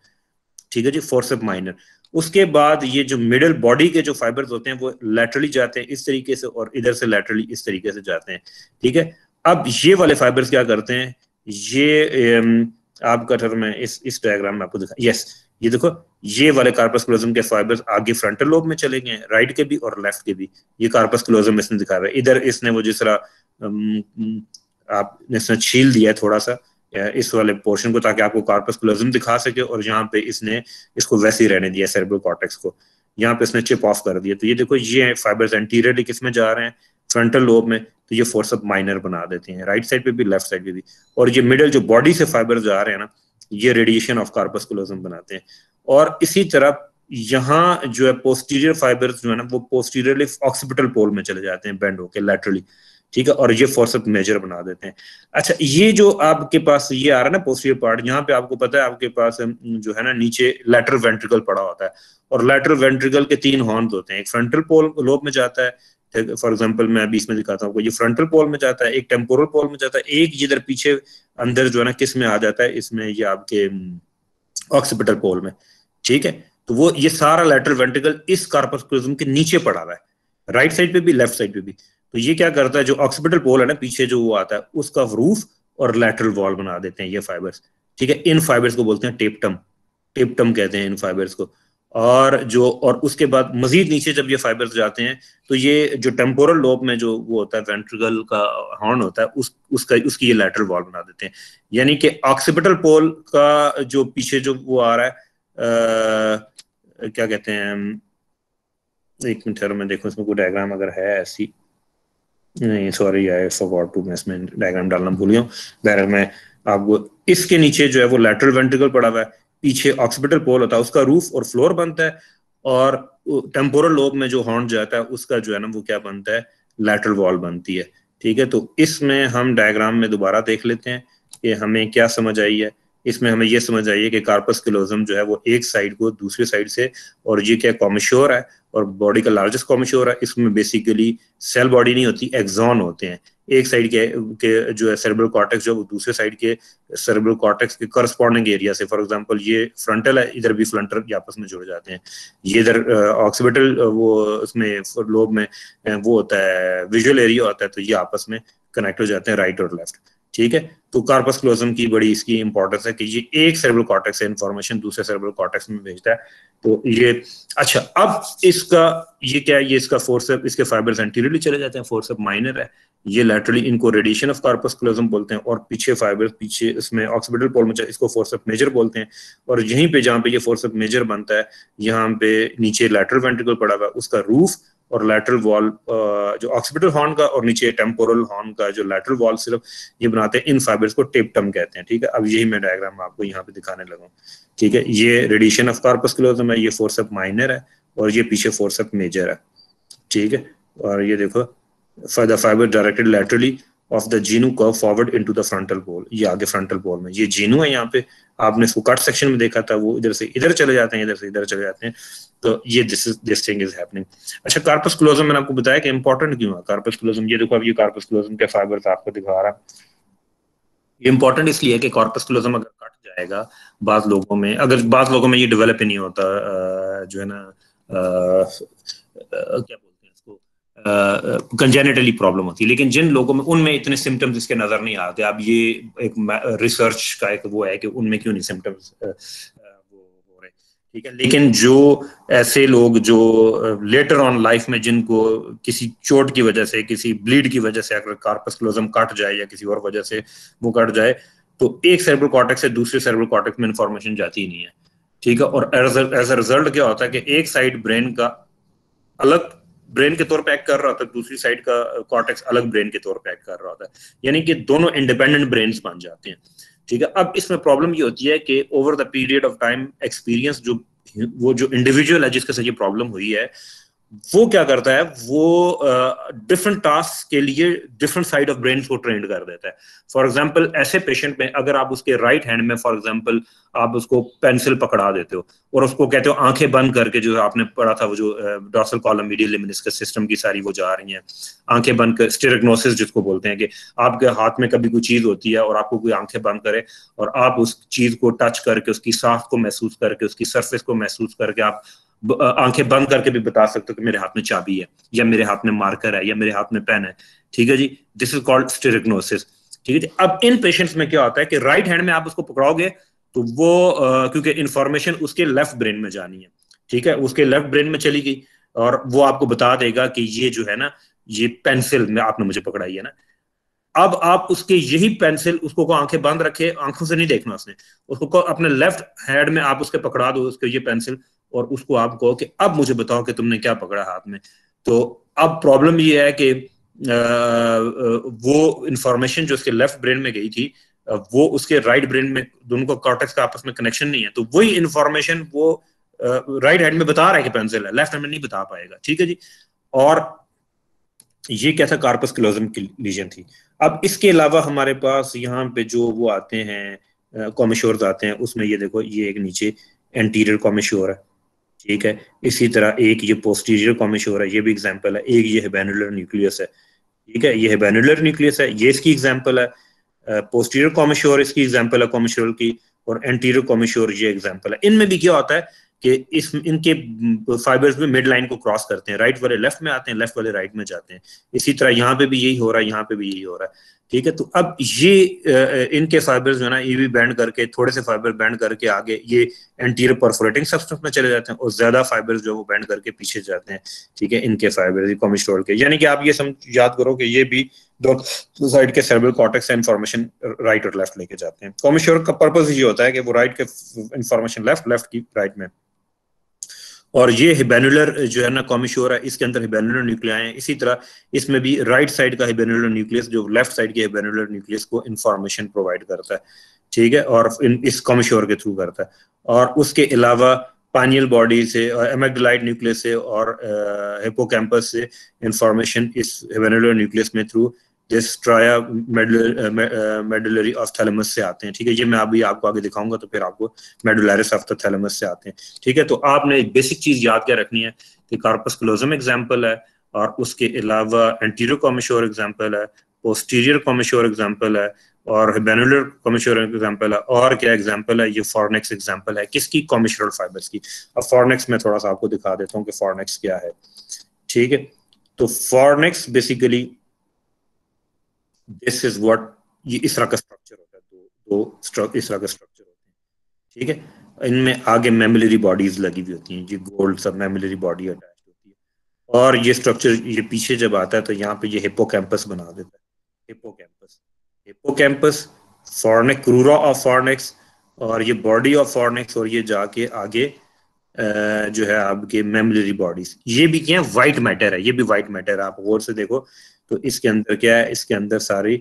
ठीक है जी, फोर्सेप माइनर। उसके बाद ये जो मिडिल बॉडी के जो फाइबर्स होते हैं वो लैटरली जाते हैं इस तरीके से, और इधर से लैटरली इस तरीके से जाते हैं, ठीक है। अब ये वाले फाइबर्स क्या करते हैं, ये आपका टर्म है, इस डायग्राम में आपको दिखा, यस, ये देखो, ये वाले कार्पस कैलोजम के फाइबर्स आगे फ्रंटल लोब में चले गए, राइट के भी और लेफ्ट के भी। ये कार्पस कैलोजम इसने दिखा रहा है, इधर इसने वो जिस तरह आप इसने छील दिया है थोड़ा सा इस वाले पोर्शन को, ताकि आपको कार्पस कैलोजम दिखा सके, और यहाँ पे इसने इसको वैसे ही रहने दिया सेरेब्रल कॉर्टेक्स को, यहाँ पे इसने चिप ऑफ कर दिया। तो ये देखो, ये फाइबर्स एंटीरियरली किस में जा रहे हैं, फ्रंटल लोब में, तो ये फोर्सेप माइनर बना देते हैं, राइट साइड पे भी, लेफ्ट साइड पे भी। और ये मिडिल जो बॉडी से फाइबर्स जा रहे हैं ना, ये रेडिएशन ऑफ कार्पस कैलोजम बनाते हैं। और इसी तरह यहाँ जो है पोस्टीरियर फाइबर्स जो है ना, वो पोस्टीरियरली ऑक्सीपिटल पोल में चले जाते हैं बेंड होके लैटरली, ठीक है, और ये फोर्सेप मेजर बना देते हैं। अच्छा, ये जो आपके पास ये आ रहा है ना पोस्टीरियर पार्ट, यहाँ पे आपको पता है आपके पास जो है ना नीचे लैटरल वेंट्रिकल पड़ा होता है, और लैटरल वेंट्रिकल के 3 हॉर्न्स होते हैं, एक फ्रंटल पोल लोब में जाता है, फॉर एग्जांपल मैं अभी इसमें दिखाता हूँ, ये फ्रंटल पोल में जाता है, एक टेम्पोरल पोल में जाता है, एक इधर पीछे अंदर जो है ना किस में आ जाता है, इसमें ये आपके ऑक्सीपिटल पोल में, ठीक है। तो वो ये सारा लैटरल वेंट्रिकल इस कार्पस कैलोजम के नीचे पड़ा हुआ है, राइट साइड पे भी, लेफ्ट साइड पे भी। तो ये क्या करता है, जो ऑक्सीपिटल पोल है ना पीछे जो वो आता है, उसका रूफ और लैटरल वॉल बना देते हैं ये फाइबर्स, ठीक है। इन फाइबर्स को बोलते हैं टेप्टम, टेप्टम कहते हैं इन फाइबर्स को। और उसके बाद मजीद नीचे जब ये फाइबर्स जाते हैं, तो ये जो टेम्पोरल लोब में जो वो होता है वेंट्रिकल का हॉर्न होता है, उसकी ये लैटरल वॉल बना देते हैं। यानी कि ऑक्सीपिटल पोल का जो पीछे जो वो आ रहा है, क्या कहते हैं, एक मिनट मैं देखो इसमें कोई डायग्राम अगर है ऐसी, नहीं सॉरी आई फॉरगॉट टू, मैं इसमें डायग्राम डालना भूल गया हूँ। बहरहाल मैं आपको, इसके नीचे जो है वो लैटरल वेंट्रिकल पड़ा हुआ है, पीछे ऑक्सीपिटल पोल होता है, उसका रूफ और फ्लोर बनता है, और टेम्पोरल लोब में जो हॉर्न जाता है उसका जो है ना वो क्या बनता है, लैटरल वॉल बनती है। ठीक है, तो इसमें हम डायग्राम में दोबारा देख लेते हैं कि हमें क्या समझ आई है। इसमें हमें ये समझ आई है कि कार्पस क्लोजम जो है वो एक साइड को दूसरी साइड से, और ये क्या कॉमिश्योर है, और बॉडी का लार्जेस्ट कॉमिश्योर है। इसमें बेसिकली सेल बॉडी नहीं होती, एक्सॉन होते हैं। एक साइड के जो है सेरेब्रल कॉर्टेक्स जो दूसरे साइड के सेरेब्रल कॉर्टेक्स के करस्पॉन्डिंग एरिया से, फॉर एग्जांपल ये फ्रंटल है, इधर भी फ्रंटल ये आपस में जुड़ जाते हैं। ये इधर ऑक्सीपिटल वो उसमें लोब में वो होता है, विजुअल एरिया होता है, तो ये आपस में कनेक्ट हो जाते हैं, राइट और लेफ्ट। ठीक है, तो कार्पस क्लोजम की बड़ी इसकी इंपॉर्टेंस है कि ये एक सेरेब्रल कॉर्टेक्स से इंफॉर्मेशन दूसरे सेरेब्रल कॉर्टेक्स में भेजता है। तो ये अच्छा, अब इसका ये क्या है, ये इसका फोर्सेप, इसके फाइबर्स एंटीरियरली चले जाते हैं, फोर्सेप माइनर है, ये लैटरली, इनको रेडिएशन ऑफ कार्पस क्लोजम बोलते हैं, और पीछे फाइबर्स पीछे इसमें ऑक्सीपिटल पोल में इसको फोर्सेप मेजर बोलते हैं। और यहीं पे जहां पे ये फोर्सेप मेजर बनता है, यहाँ पे नीचे लैटरल वेंट्रिकल पड़ा हुआ है, उसका रूफ और लैटरल वॉल जो ऑक्सीपिटल हॉर्न का, और नीचे टेम्पोरल हॉर्न का जो लैटरल वॉल सिर्फ ये बनाते हैं, इन फाइबर्स को टेप्टम कहते हैं। ठीक है, अब यही मैं डायग्राम आपको यहाँ पे दिखाने लगा। ठीक है, ये रेडिएशन ऑफ कार्पस क्लोजम है, ये फोर्सेप माइनर है, और ये पीछे फोर्सेप मेजर है। ठीक है, और ये देखो the fiber directed laterally of the genu curve forward into the frontal pole, ये आगे फ्रंटल पोल में ये जीनू है। यहाँ पे आपने इसको कट सेक्शन में देखा था, वो इधर से इधर चले जाते हैं, इधर से इधर चले जाते हैं, तो ये दिस थिंग इज हैपनिंग। अच्छा, कार्पस क्लोजम मैंने आपको बताया कि इंपॉर्टेंट क्यों है कार्पस क्लोजम। ये देखो, अब ये कार्पस क्लोजम के फाइबर्स आपको दिखा रहा है। ये इंपॉर्टेंट इसलिए है कि कार्पस क्लोजम अगर कट जाएगा, बाज लोगों में, अगर बाज लोगों में ये डेवलप ही नहीं होता, जो है ना क्या बोलते हैं इसको, कंजेनिटली प्रॉब्लम होती है, लेकिन जिन लोगों में, उनमें इतने सिम्टम्स इसके नजर नहीं आते। अब ये एक रिसर्च का एक वो है कि उनमें क्यों नहीं सिम्टम्स वो हो रहे। ठीक है, लेकिन जो ऐसे लोग जो लेटर ऑन लाइफ में, जिनको किसी चोट की वजह से, किसी ब्लीड की वजह से अगर कार्पस क्लोजम कट जाए या किसी और वजह से वो कट जाए, तो एक सेरेब्रल कॉर्टेक्स से दूसरे सेरेब्रल कॉर्टेक्स में इंफॉर्मेशन जाती ही नहीं है। ठीक है, और एज अ रिजल्ट क्या होता है कि एक साइड ब्रेन का अलग ब्रेन के तौर पे एक्ट कर रहा होता है, दूसरी साइड का कॉर्टेक्स अलग ब्रेन के तौर पे एक्ट कर रहा होता है, यानी कि दोनों इंडिपेंडेंट ब्रेन्स बन जाते हैं। ठीक है, अब इसमें प्रॉब्लम ये होती है कि over the period of time experience, वो जो इंडिविजुअल है जिसके साथ ये प्रॉब्लम हुई है, वो क्या करता है, वो डिफरेंट टास्क के लिए डिफरेंट साइड ऑफ ब्रेन को ट्रेंड कर देता है। फॉर एग्जांपल, ऐसे पेशेंट में अगर आप उसके राइट हैंड में, फॉर एग्जांपल आप उसको पेंसिल पकड़ा देते हो और उसको कहते हो आंखें बंद करके, जो आपने पढ़ा था वो जो dorsal column medial lemniscus system की सारी वो जा रही हैं, आंखें बंद कर, स्टेरेग्नोसिस जिसको बोलते हैं, कि आपके हाथ में कभी कोई चीज होती है और आपको कोई आंखें बंद करे और आप उस चीज को टच करके, उसकी साख को महसूस करके, उसकी सरफेस को महसूस करके आप आंखें बंद करके भी बता सकते हो कि मेरे हाथ में चाबी है, या मेरे हाथ में मार्कर है, या मेरे हाथ में पेन है। ठीक है जी, दिस इज कॉल्ड स्टेरेग्नोसिस। ठीक है जी, अब इन पेशेंट्स में क्या होता है कि राइट हैंड में आप उसको पकड़ोगे तो वो क्योंकि इंफॉर्मेशन उसके लेफ्ट ब्रेन में जानी है, ठीक है, उसके लेफ्ट ब्रेन में चली गई, और वो आपको बता देगा कि ये जो है ना, ये पेंसिल में आपने मुझे पकड़ाई है ना। अब आप उसके यही पेंसिल, उसको को आंखें बंद रखे, आंखों से नहीं देखना उसने, उसको को अपने लेफ्ट हैंड में आप उसके पकड़ा दो उसके ये पेंसिल, और उसको आप कहो कि अब मुझे बताओ कि तुमने क्या पकड़ा हाथ में। तो अब प्रॉब्लम ये है कि वो इंफॉर्मेशन जो उसके लेफ्ट ब्रेन में गई थी, वो उसके राइट ब्रेन में, दोनों को कॉर्टेक्स का आपस में कनेक्शन नहीं है, तो वही इंफॉर्मेशन वो राइट हैंड में बता रहा है कि पेंसिल है, लेफ्ट हैंड में नहीं बता पाएगा। ठीक है जी, और ये क्या था, कार्पस क्लोजम की लीजन थी। अब इसके अलावा हमारे पास यहाँ पे जो वो आते हैं कॉमिश्योर्स आते हैं, उसमें ये देखो, ये एक नीचे एंटीरियर कॉमिश्योर है। ठीक है, इसी तरह एक ये पोस्टीरियर कॉमिश्योर है, ये भी एग्जांपल है। एक ये हेबेनुलर न्यूक्लियस है। ठीक है, ये हेबेनुलर न्यूक्लियस है, ये इसकी एग्जांपल है। पोस्टीरियर कॉमिश्योर इसकी एग्जांपल है कॉमिश्योर की, और एंटीरियर कॉमिश्योर ये एग्जांपल है। इनमें भी क्या होता है कि इस इनके फाइबर्स में मिड लाइन को क्रॉस करते हैं, राइट वाले लेफ्ट में आते हैं, लेफ्ट वाले राइट में जाते हैं। इसी तरह यहाँ पे भी यही हो रहा है, यहाँ पे भी यही हो रहा है। ठीक है, तो अब ये इनके फाइबर्स जो है ना, ये भी बैंड करके, थोड़े से फाइबर बैंड करके आगे ये एंटीरियर परफोरेटिंग सब्सटेंस में चले जाते हैं, और ज्यादा फाइबर्स जो वो बैंड करके पीछे जाते हैं। ठीक है, इनके फाइबर्स कॉमिश्योर के, यानी कि आप ये याद करो कि ये भी दो साइड के सेरेब्रल कॉर्टेक्स से इंफॉर्मेशन राइट और लेफ्ट लेके जाते हैं। कॉमिश्योर का पर्पस ये होता है कि वो राइट के इंफॉर्मेशन लेफ्ट, लेफ्ट की राइट में। और ये हिबेनुलर जो है ना कॉमिशोर है, इसके अंदर हिबेनुलर न्यूक्लियाई हैं। इसी तरह इसमें भी राइट साइड का हिबेनुलर न्यूक्लियस जो लेफ्ट साइड के हिबेनुलर न्यूक्लियस को इंफॉर्मेशन प्रोवाइड करता है, ठीक है, और इस कॉमिशोर के थ्रू करता है। और उसके अलावा पानियल बॉडी से और एमेग्डलाइट न्यूक्लियस से और हिपोकैम्पस से इंफॉर्मेशन इस हिबेनुलर न्यूक्लियस में through striae medullary of thalamus से आते हैं, ठीक है। ये मैं अभी आपको आगे दिखाऊंगा, तो फिर आपको मेडुलरिस ऑफ द थैलेमस से आते हैं, ठीक है। तो आपने एक बेसिक चीज याद क्या रखनी है कि कार्पस क्लोजम एग्जाम्पल है, और उसके अलावा एंटीरियर कॉमिशोर एग्जाम्पल है, पोस्टीरियर कॉमिशोर एग्जाम्पल है, और हिबेनुलर कॉमिशोर एग्जाम्पल है, और क्या एग्जाम्पल है, ये फॉर्नेक्स एग्जाम्पल है। किसकी? कॉमिशोरल फाइबर्स की। अब फॉर्नेक्स में थोड़ा सा आपको दिखा देता हूँ कि फॉर्नेक्स क्या है, ठीक है। तो फॉर्नेक्स बेसिकली दिस इज व्हाट, ये इस तरह का स्ट्रक्चर होता है, दो इस तरह का स्ट्रक्चर होते हैं, ठीक है। इनमें आगे मेमिलरी बॉडीज लगी हुई होती हैं, ये गोल्ड सब मेमिलरी बॉडी अटैच होती है, और ये स्ट्रक्चर ये पीछे जब आता है तो यहाँ पे ये हिपोकैम्पस बना देता है। हिपोकैम्पस, हिपोकैम्पस, फॉर्नेक्स, क्रूरा ऑफ फॉर्नेक्स, और ये बॉडी ऑफ फॉर्नेक्स, और ये जाके आगे जो है आपके मेमिलरी बॉडीज, ये भी क्या है, व्हाइट मैटर है, ये भी व्हाइट मैटर है। आप गौर से देखो तो इसके अंदर क्या है, इसके अंदर सारी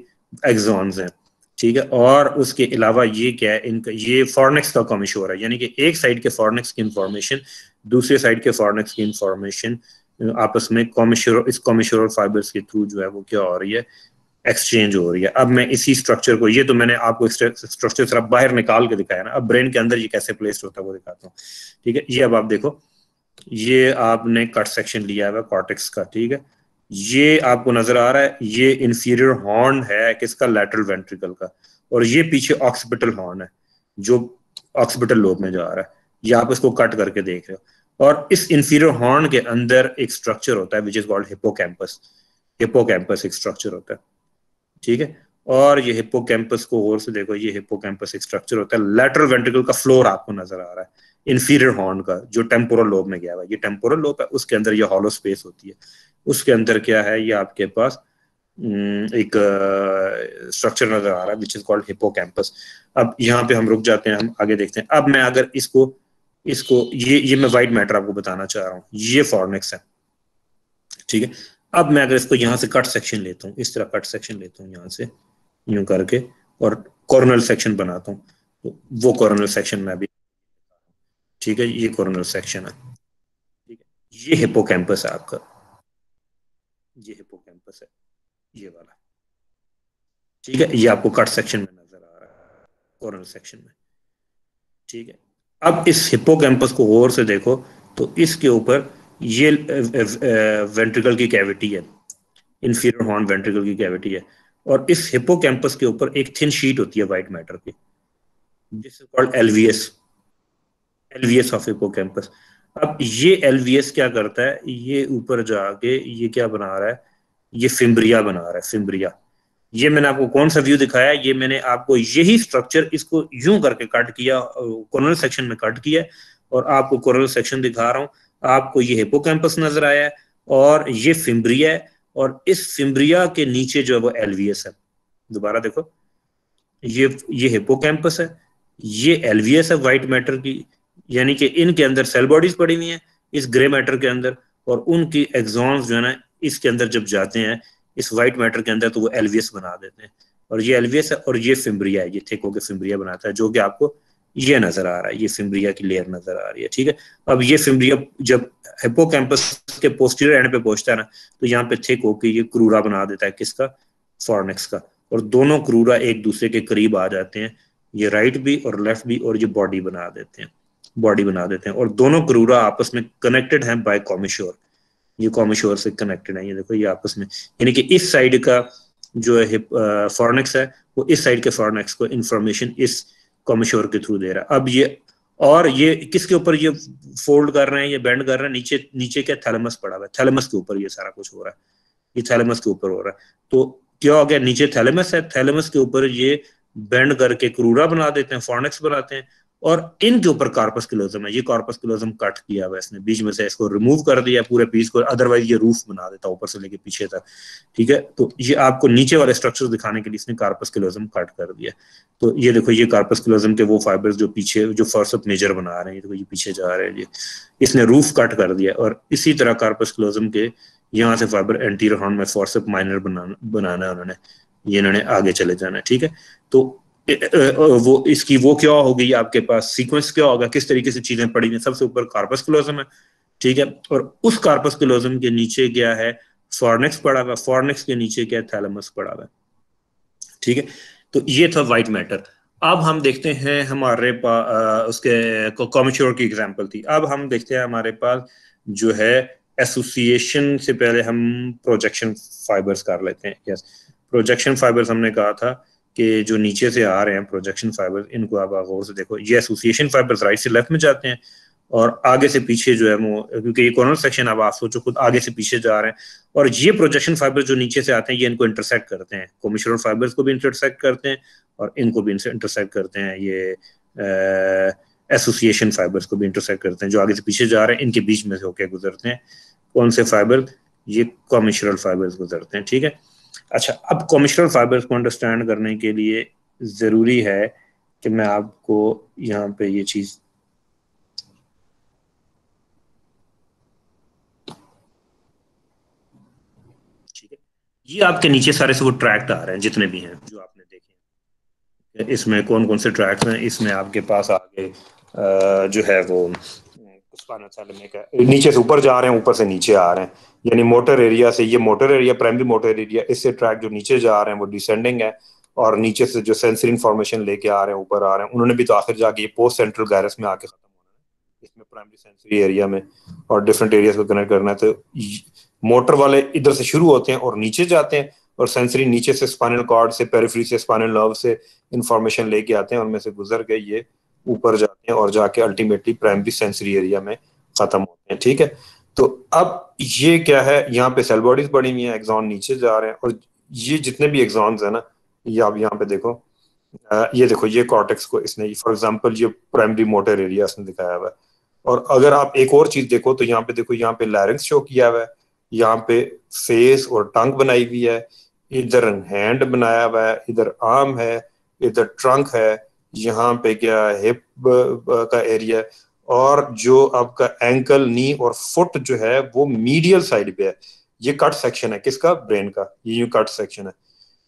एक्सॉन्स हैं, ठीक है। और उसके अलावा ये क्या है, इनका ये फॉर्नेक्स का कॉमिशोर है, यानी कि एक साइड के फॉर्नेक्स की इंफॉर्मेशन दूसरे साइड के फॉर्नेक्स की इंफॉर्मेशन आपस में कॉमिशोर, इस कॉमिशोरल फाइबर्स के थ्रू जो है वो क्या हो रही है, एक्सचेंज हो रही है। अब मैं इसी स्ट्रक्चर को, ये तो मैंने आपको स्ट्रक्चर सिर्फ बाहर निकाल के दिखाया ना, अब ब्रेन के अंदर ये कैसे प्लेस्ड होता है वो दिखाता हूँ, ठीक है। ये अब आप देखो, ये आपने कट सेक्शन लिया हुआ कॉर्टेक्स का, ठीक है। ये आपको नजर आ रहा है, ये इंफीरियर हॉर्न है किसका, लैटरल वेंट्रिकल का, और ये पीछे ऑक्सीपिटल हॉर्न है जो ऑक्सीपिटल लोब में जा रहा है। ये आप इसको कट करके देख रहे हो, और इस इंफीरियर हॉर्न के अंदर एक स्ट्रक्चर होता है which is called hippocampus. Hippocampus एक स्ट्रक्चर होता है, ठीक है। और ये हिपोकैम्पस को और से देखो, ये हिपोकैम्पस एक स्ट्रक्चर होता है। लैटरल वेंट्रिकल का फ्लोर आपको नजर आ रहा है इंफीरियर हॉर्न का, जो टेम्पोरल लोब में गया हुआ है, ये टेम्पोरल लोब है, उसके अंदर ये हॉलो स्पेस होती है। उसके अंदर क्या है, ये आपके पास एक स्ट्रक्चर नजर आ रहा है विच इज कॉल्ड हिपोकैम्पस। अब यहाँ पे हम रुक जाते हैं, हम आगे देखते हैं। अब मैं अगर इसको इसको ये मैं व्हाइट मैटर आपको बताना चाह रहा हूँ, ये फॉर्नेक्स है, ठीक है। अब मैं अगर इसको यहाँ से कट सेक्शन लेता हूँ, इस तरह कट सेक्शन लेता हूँ यहाँ से यूं करके, और कॉर्नल सेक्शन बनाता हूँ, तो वो कॉर्नल सेक्शन में भी, ठीक है, ये कॉर्नल सेक्शन है, ठीक है। ये हिपोकैम्पस है आपका, ये हिपोकैम्पस है, ये वाला, ठीक है। ये आपको कट सेक्शन में नजर आ रहा है, कॉर्नल सेक्शन में, ठीक है। अब इस हिपोकैम्पस को गौर से देखो तो इसके ऊपर ये वेंट्रिकल की कैविटी है, इंफीरियर हॉर्न वेंट्रिकल की कैविटी है, और इस हिपोकैम्पस के ऊपर एक थिन शीट होती है व्हाइट मैटर की, this is called LVS, LVS of hippocampus. अब ये एलवीएस क्या करता है, ये ऊपर जाके ये क्या बना रहा है, ये फिम्ब्रिया बना रहा है, फिम्ब्रिया। ये मैंने आपको कौन सा व्यू दिखाया, ये मैंने आपको यही स्ट्रक्चर इसको यूं करके कट किया, कोरोनल सेक्शन में कट किया, और आपको कोरोनल सेक्शन दिखा रहा हूं। आपको ये हिपोकैम्पस नजर आया है, और ये फिम्ब्रिया है, और इस फिम्ब्रिया के नीचे जो है वो एलवीएस है। दोबारा देखो, ये हिपोकैम्पस है, ये एलवीएस है व्हाइट मैटर की, यानी कि इनके अंदर सेल बॉडीज पड़ी हुई हैं इस ग्रे मैटर के अंदर, और उनकी एक्सॉन्स जो है ना इसके अंदर जब जाते हैं इस व्हाइट मैटर के अंदर, तो वो एलवीएस बना देते हैं। और ये एलवीएस है, और ये फिम्ब्रिया है, ये थिक होकर फिम्ब्रिया बनाता है, जो कि आपको ये नजर आ रहा है, ये फिम्ब्रिया की लेयर नजर आ रही है, ठीक है। अब ये फिम्ब्रिया जब हिपोकैम्पस के पोस्टीरियर एंड पे पहुंचता है ना, तो यहाँ पे थिक होकर ये क्रूरा बना देता है, किसका, फॉर्नेक्स का, और दोनों क्रूरा एक दूसरे के करीब आ जाते हैं, ये राइट भी और लेफ्ट भी, और ये बॉडी बना देते हैं, बॉडी बना देते हैं, और दोनों क्रूरा आपस में कनेक्टेड हैं बाय कॉमिशोर, ये कॉमिशोर से कनेक्टेड है, ये देखो ये आपस में, यानी कि इस साइड का जो है फॉर्नेक्स है वो इस साइड के फॉर्नेक्स को इंफॉर्मेशन इस कॉमिशोर के थ्रू दे रहा है। अब ये, और ये किसके ऊपर ये फोल्ड कर रहे हैं, ये बेंड कर रहे हैं, नीचे नीचे क्या थैलेमस पड़ा हुआ है, थैलेमस के ऊपर ये सारा कुछ हो रहा है, ये थैलेमस के ऊपर हो रहा है। तो क्या हो गया, नीचे थैलेमस है, थैलेमस के ऊपर ये बेंड करके क्रूरा बना देते हैं, फॉर्नेक्स बनाते हैं, और इनके ऊपर कार्पस क्लोजम है, ये कार्पस क्लोजम कट किया हुआ है इसने, बीच में से इसको रिमूव कर दिया पूरे पीस को, अदरवाइज ये रूफ बना देता ऊपर से लेके पीछे तक। ठीक है, तो ये आपको नीचे वाले स्ट्रक्चर दिखाने के लिए इसने कार्पस क्लोजम कट कर दिया। तो ये देखो, ये कार्पस क्लोजम के वो फाइबर्स जो पीछे जो फॉर्सअप मेजर बना रहे हैं, तो ये पीछे जा रहे हैं, ये इसने रूफ कट कर दिया। और इसी तरह कार्पस क्लोजम के यहाँ से फाइबर एंटीरियर हॉर्न में फोर्सेप माइनर बनाना है उन्होंने, ये इन्होंने आगे चले जाना है। ठीक है, तो वो इसकी वो क्या होगी, आपके पास सीक्वेंस क्या होगा, किस तरीके से चीजें पड़ी हैं। सबसे ऊपर कार्पस क्लोजम है, ठीक है, और उस कार्पस क्लोजम के नीचे क्या है, फॉर्निक्स पड़ा हुआ, फॉर्निक्स के नीचे क्या है, थैलेमस पड़ा हुआ। ठीक है, तो ये था व्हाइट मैटर। अब हम देखते हैं हमारे पास उसके कॉमेच्योर की एग्जांपल थी। अब हम देखते हैं हमारे पास जो है एसोसिएशन से पहले हम प्रोजेक्शन फाइबर्स कर लेते हैं। यस, प्रोजेक्शन फाइबर्स हमने कहा था कि जो नीचे से आ रहे हैं प्रोजेक्शन फाइबर्स, इनको आप गौर से देखो, ये एसोसिएशन फाइबर्स राइट से लेफ्ट में जाते हैं और आगे से पीछे जो है वो, क्योंकि ये कॉर्नर सेक्शन अब आप सोचो खुद आगे से पीछे जा रहे हैं, और ये प्रोजेक्शन फाइबर जो नीचे से आते हैं ये इनको इंटरसेक्ट करते हैं, कॉमिशनल फाइबर्स को भी इंटरसेक्ट करते हैं और इनको भी इंटरसेक्ट करते हैं, ये एसोसिएशन फाइबर्स को भी इंटरसेक्ट करते हैं, जो आगे से पीछे जा रहे हैं इनके बीच में से होकर गुजरते हैं। कौन से फाइबर, ये कॉमिशनल फाइबर्स गुजरते हैं। ठीक है, अच्छा, अब कॉमिशनल फाइबर्स को अंडरस्टैंड करने के लिए जरूरी है कि मैं आपको यहाँ पे ये चीज, ये आपके नीचे सारे से वो ट्रैक्ट आ रहे हैं जितने भी हैं जो आपने देखे। इसमें कौन कौन से ट्रैक्ट हैं, इसमें आपके पास आगे जो है वो नीचे से ऊपर जा रहे हैं, ऊपर से नीचे आ रहे हैं, यानी मोटर एरिया से, ये motor area primary motor area, इससे ट्रैक जो नीचे जा रहे हैं वो डिसेंडिंग है, और नीचे से जो सेंसरी इंफॉर्मेशन लेके आ रहे हैं ऊपर आ रहे हैं, उन्होंने भी तो आखिर जाके ये पोस्ट सेंट्रल गायरस में आके खत्म होना है, इसमें प्राइमरी सेंसरी एरिया में और डिफरेंट एरियाज को कनेक्ट करना है। तो मोटर वाले इधर से शुरू होते हैं और नीचे जाते हैं, और सेंसरी नीचे से स्पाइनल कॉर्ड से, पेरिफेरी से, स्पाइनल नर्व से इंफॉर्मेशन लेके आते हैं, उनमें से गुजर के ये ऊपर जाते हैं और जाके अल्टीमेटली प्राइमरी सेंसरी एरिया में खत्म होते हैं। ठीक है, तो अब ये क्या है, यहाँ पे सेल बॉडीज बड़ी हुई हैं, एक्सॉन नीचे जा रहे हैं, और ये जितने भी एक्सॉन्स है ना, ये आप यहाँ पे देखो, ये देखो, ये कॉर्टेक्स को इसने फॉर एग्जांपल ये प्राइमरी मोटर एरिया इसने दिखाया हुआ है। और अगर आप एक और चीज देखो तो यहाँ पे देखो, यहाँ पे लैरिंक्स शो किया हुआ है, यहाँ पे फेस और टंग बनाई हुई है, इधर हैंड बनाया हुआ है, इधर आर्म है, इधर ट्रंक है, यहाँ पे क्या हिप का एरिया, और जो आपका एंकल, नी और फुट जो है वो मीडियल साइड पे है। ये कट सेक्शन है किसका, ब्रेन का, ये कट सेक्शन है।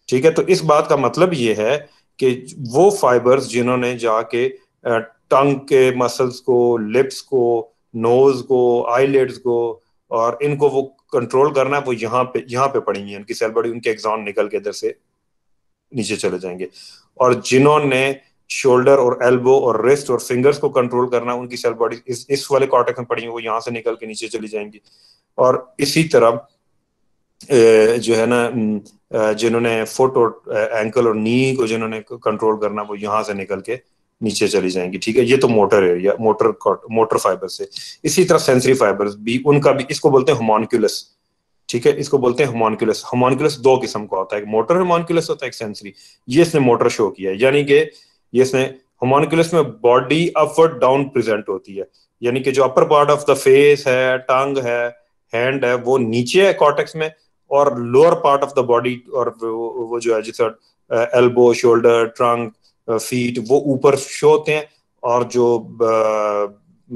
ठीक है, तो इस बात का मतलब ये है कि वो फाइबर्स जिन्होंने जाके टंग के मसल्स को, लिप्स को, नोज को, आईलिड्स को और इनको वो कंट्रोल करना है, वो यहाँ पे पड़ी हुई है उनकी सेल बॉडी, उनके एक्सॉन निकल के इधर से नीचे चले जाएंगे। और जिन्होंने शोल्डर और एल्बो और रिस्ट और फिंगर्स को कंट्रोल करना, उनकी सेल बॉडी इस वाले कॉर्टेक्स में पड़ी है, वो यहाँ से निकल के नीचे चली जाएंगी। और इसी तरह जो है ना, जिन्होंने फुट और एंकल और नी को जिन्होंने कंट्रोल करना, वो यहाँ से निकल के नीचे चली जाएंगी। ठीक है, ये तो मोटर एरिया, मोटर फाइबर से। इसी तरह सेंसरी फाइबर्स भी, उनका भी, इसको बोलते हैं होमोन्कुलस। ठीक है, इसको बोलते हैं होमोन्कुलस। होमोन्कुलस दो किस्म का होता है, एक मोटर होमोन्कुलस होता है, एक सेंसरी। ये इसने मोटर शो किया है, यानी कि ये इसने होमोन्कुलस में बॉडी अपवर्ड डाउन प्रेजेंट होती है, यानी कि जो upper part of the face है, टंग है, हैंड है, वो नीचे है कॉर्टेक्स में, और lower part of the body और वो जो है जिस एल्बो, शोल्डर, ट्रंक, फीट, वो ऊपर शो होते हैं, और जो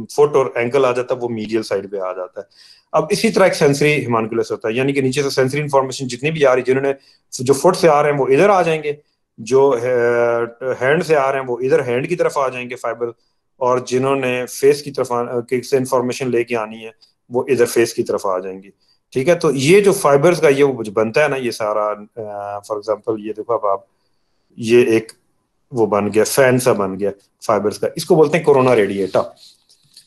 फुट और एंकल आ जाता है वो मीडियल साइड पे आ जाता है। अब इसी तरह एक सेंसरी हिमानकुलस होता है, यानी कि नीचे से सेंसरी इंफॉर्मेशन जितनी भी आ रही, जिन्होंने जो फुट से आ रहे हैं वो इधर आ जाएंगे, जो हैंड से आ रहे हैं वो इधर हैंड की तरफ आ जाएंगे फाइबर, और जिन्होंने फेस की तरफ से इंफॉर्मेशन लेके आनी है वो इधर फेस की तरफ आ जाएंगी। ठीक है, तो ये जो फाइबर्स का ये वो बनता है ना, ये सारा, फॉर एग्जांपल ये देखो, अब आप ये एक वो बन गया, फैन सा बन गया फाइबर्स का, इसको बोलते हैं कोरोना रेडिएटा,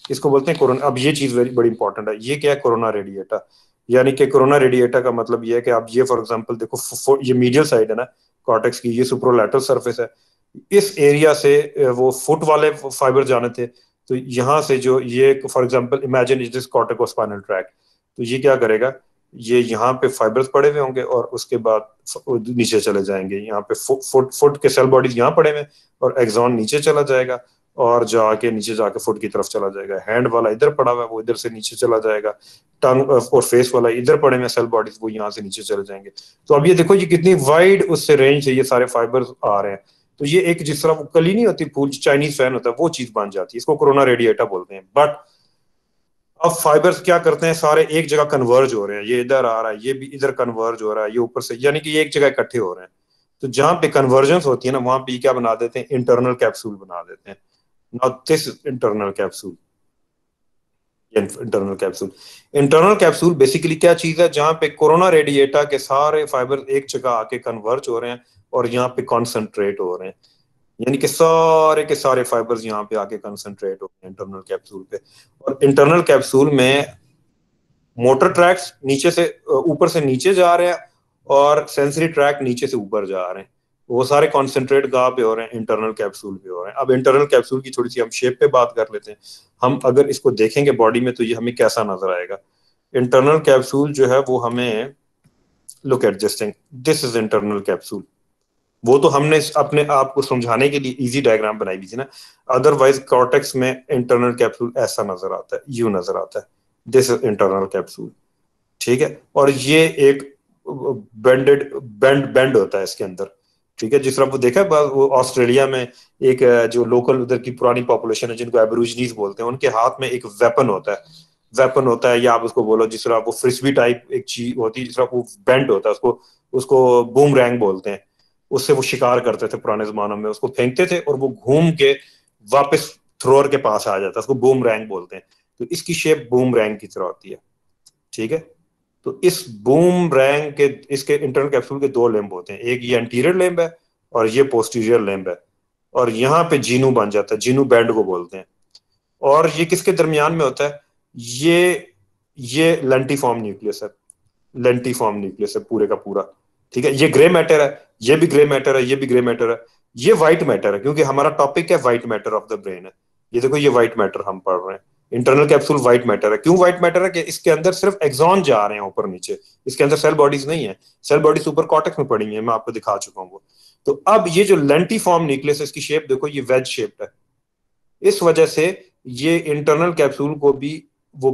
इसको बोलते हैं कोरोना। अब ये चीज बड़ी इंपॉर्टेंट है, ये क्या है, कोरोना रेडिएटा। यानी कि कोरोना रेडिएटा का मतलब ये है कि आप ये फॉर एग्जांपल देखो, ये मीडियल साइड है ना कॉर्टेक्स की, ये सुप्रोलैटरल सरफेस है, इस एरिया से वो फुट वाले फाइबर जाने थे, तो यहाँ से जो ये for example imagine it is corticospinal tract, तो ये क्या करेगा, ये यहाँ पे फाइबर्स पड़े हुए होंगे और उसके बाद नीचे चले जाएंगे, यहाँ पे फुट के सेल बॉडीज यहाँ पड़े हुए और एक्सॉन नीचे चला जाएगा, और जाके नीचे जाके फुट की तरफ चला जाएगा। हैंड वाला इधर पड़ा हुआ है, वो इधर से नीचे चला जाएगा। टंग और फेस वाला इधर पड़े हुए सेल बॉडीज, वो यहाँ से नीचे चले जाएंगे। तो अब ये देखो ये कितनी वाइड उससे रेंज है, ये सारे फाइबर्स आ रहे हैं। तो ये एक जिस तरह वो कली नहीं होती फूल, चाइनीज फैन होता है, वो चीज बन जाती है। इसको कोरोना रेडिएटा बोलते हैं। बट अब फाइबर्स क्या करते हैं, सारे एक जगह कन्वर्ज हो रहे हैं। ये इधर आ रहा है, ये भी इधर कन्वर्ज हो रहा है, ये ऊपर से, यानी कि ये एक जगह इकट्ठे हो रहे हैं। तो जहां पे कन्वर्जेंस होती है ना, वहां पे ये क्या बना देते हैं, इंटरनल कैप्सूल बना देते हैं। Now this internal capsule, internal capsule basically क्या चीज है, जहां पे कोरोना रेडिएटा के सारे फाइबर एक जगह आके कन्वर्ज हो रहे हैं और यहाँ पे कॉन्सेंट्रेट हो रहे हैं। यानी कि सारे के सारे फाइबर्स यहाँ पे आके कंसंट्रेट होते हैं इंटरनल कैप्सूल पे। और इंटरनल कैप्सूल में मोटर ट्रैक्स नीचे से ऊपर से नीचे जा रहे हैं और सेंसरी ट्रैक नीचे से ऊपर जा रहे हैं। वो सारे कॉन्सेंट्रेट कहाँ पे हो रहे हैं, इंटरनल कैप्सूल पे हो रहे हैं। अब इंटरनल कैप्सूल की थोड़ी सी हम शेप पे बात कर लेते हैं। हम अगर इसको देखेंगे बॉडी में तो ये हमें कैसा नजर आएगा। इंटरनल कैप्सूल जो है वो हमें, look at this thing, this is internal capsule. वो तो हमने अपने आप को समझाने के लिए इजी डायग्राम बनाई हुई थी ना। अदरवाइज कॉर्टेक्स में इंटरनल कैप्सूल ऐसा नजर आता है, यू नजर आता है, दिस इज इंटरनल कैप्सूल। ठीक है। और ये एक बेंडेड बेंड होता है इसके अंदर। ठीक है। जिस तरह वो देखा है वो ऑस्ट्रेलिया में एक जो लोकल उधर की पुरानी पॉपुलेशन है जिनको एबोरिजिनीज बोलते हैं, उनके हाथ में एक वेपन होता है, वेपन होता है, या आप उसको बोलो जिस तरह वो फ्रिस्बी टाइप एक चीज होती है, जिस तरह वो बेंड होता है, उसको उसको बूमरैंग बोलते हैं। उससे वो शिकार करते थे पुराने जमानों में, उसको फेंकते थे और वो घूम के वापस थ्रोअर के पास आ जाता है, उसको बूमरैंग बोलते हैं। तो इसकी शेप बूमरैंग की तरह होती है। ठीक है। तो इस बूमरैंग के, इसके इंटरनल कैप्सूल के दो लिम्ब होते हैं, एक ये एंटीरियर लिम्ब है और ये पोस्टीरियर लिम्ब है। और यहाँ पे जीनू बन जाता है, जीनू बैंड को बोलते हैं। और ये किसके दरमियान में होता है, ये लेंटिफॉर्म न्यूक्लियस है, लेंटिफॉर्म न्यूक्लियस है पूरे का पूरा। ठीक है। ये ग्रे मैटर है, ये भी ग्रे मैटर है, ये भी ग्रे मैटर है, ये व्हाइट मैटर है, क्योंकि हमारा टॉपिक है white matter of the brain है। ये देखो ये व्हाइट मैटर हम पढ़ रहे हैं। इंटरनल कैप्सूल व्हाइट मैटर है। क्यों व्हाइट मैटर है, कि इसके अंदर सिर्फ एक्सॉन जा रहे हैं ऊपर नीचे, इसके अंदर सेल बॉडीज नहीं है। सेल बॉडीज ऊपर कॉर्टेक्स में पड़ी है, मैं आपको दिखा चुका हूँ वो। तो अब ये जो लेंटिफॉर्म न्यूक्लियस है, इसकी शेप देखो, ये वेज शेप्ड है। इस वजह से ये इंटरनल कैप्सूल को भी वो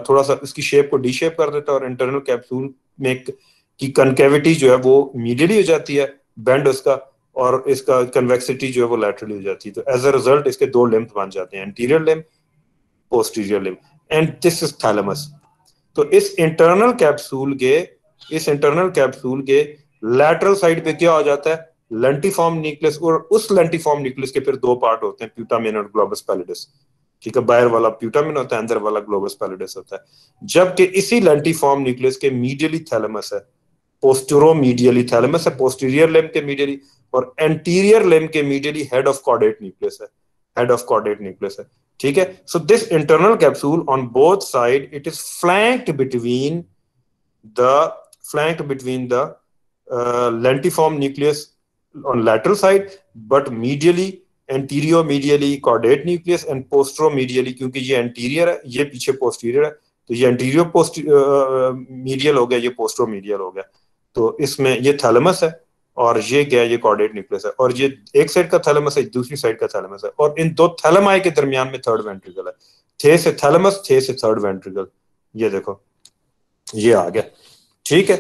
थोड़ा सा इसकी शेप को डी शेप कर देता है, और इंटरनल कैप्सूल में की कनकेविटी जो है वो मीडियली हो जाती है, बेंड उसका, और इसका कन्वेक्सिटी जो है वो लैटरली हो जाती है। तो एज अ रिजल्ट इसके दो लिम्ब बन जाते हैं, anterior limb, posterior limb, and this is thalamus. तो इस इंटरनल कैप्सूल के लैटरल साइड पे क्या हो जाता है, लेंटिफॉर्म न्यूक्लियस। और उस लेंटिफॉर्म न्यूक्लियस के फिर दो पार्ट होते हैं, प्यूटामिन और ग्लोबस पैलिडिस। ठीक है। बाहर वाला प्यूटामिन होता है, अंदर वाला ग्लोबस पैलिडिस होता है। जबकि इसी लेंटिफॉर्म न्यूक्लियस के मीडियली थैलेमस है, पोस्टेरोमीडियली थैलेमस है, पोस्टीरियर लिम्ब के मीडियली, और एंटीरियर लिम्ब के medially head of chordate nucleus है, हेड ऑफ कॉर्डेट न्यूक्लियस है। ठीक है। So this internal capsule on both side it is flanked between the flanked between the lentiform nucleus on lateral side, but medially anterior-medially caudate nucleus and posteromedially, क्योंकि ये anterior है, ये पीछे posterior है, तो ये anterior medial हो गया, ये posteromedial हो गया। तो इसमें ये थैलेमस है और ये क्या है, ये कॉर्डेट न्यूक्लियस है। और ये एक साइड का थैलेमस है, दूसरी साइड का थैलेमस है, और इन दो थैलेमाई के दरमियान में थर्ड वेंट्रिकल है। थे से थैलेमस, थे से थर्ड वेंट्रिकल। ये देखो ये आ गया। ठीक है।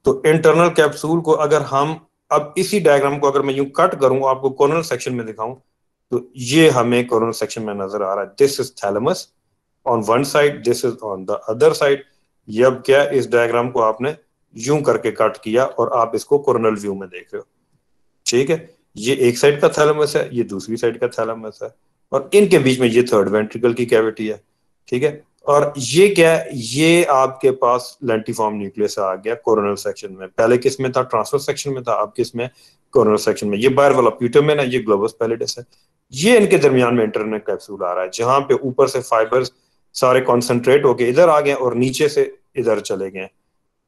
तो इंटरनल कैप्सूल को अगर हम अब इसी डायग्राम को अगर मैं यूं कट करूं, आपको कोरोनल सेक्शन में दिखाऊं, तो ये हमें कोरोनल सेक्शन में नजर आ रहा है। This is thalamus on one side, this is on the other side. ये अब क्या, इस डायग्राम को आपने यूं करके कट किया और आप इसको कोरोनल व्यू में देख रहे हो। ठीक है। ये एक साइड का थैलेमस है, ये दूसरी साइड का थैलेमस है, और इनके बीच में ये थर्ड वेंट्रिकल की कैविटी है। ठीक है। और ये क्या है, ये आपके पास लेंटिफॉर्म न्यूक्लियस आ गया कोरोनल सेक्शन में। पहले किस में था, ट्रांसफर सेक्शन में था, अब किस में, कोरोनल सेक्शन में। ये बाहर वाला प्यूटामिन है, ये ग्लोबस पैलिडिस है। ये इनके दरमियान में इंटरनल कैप्सूल आ रहा है, जहां पे ऊपर से फाइबर्स सारे कॉन्सेंट्रेट होके इधर आ गए और नीचे से इधर चले गए।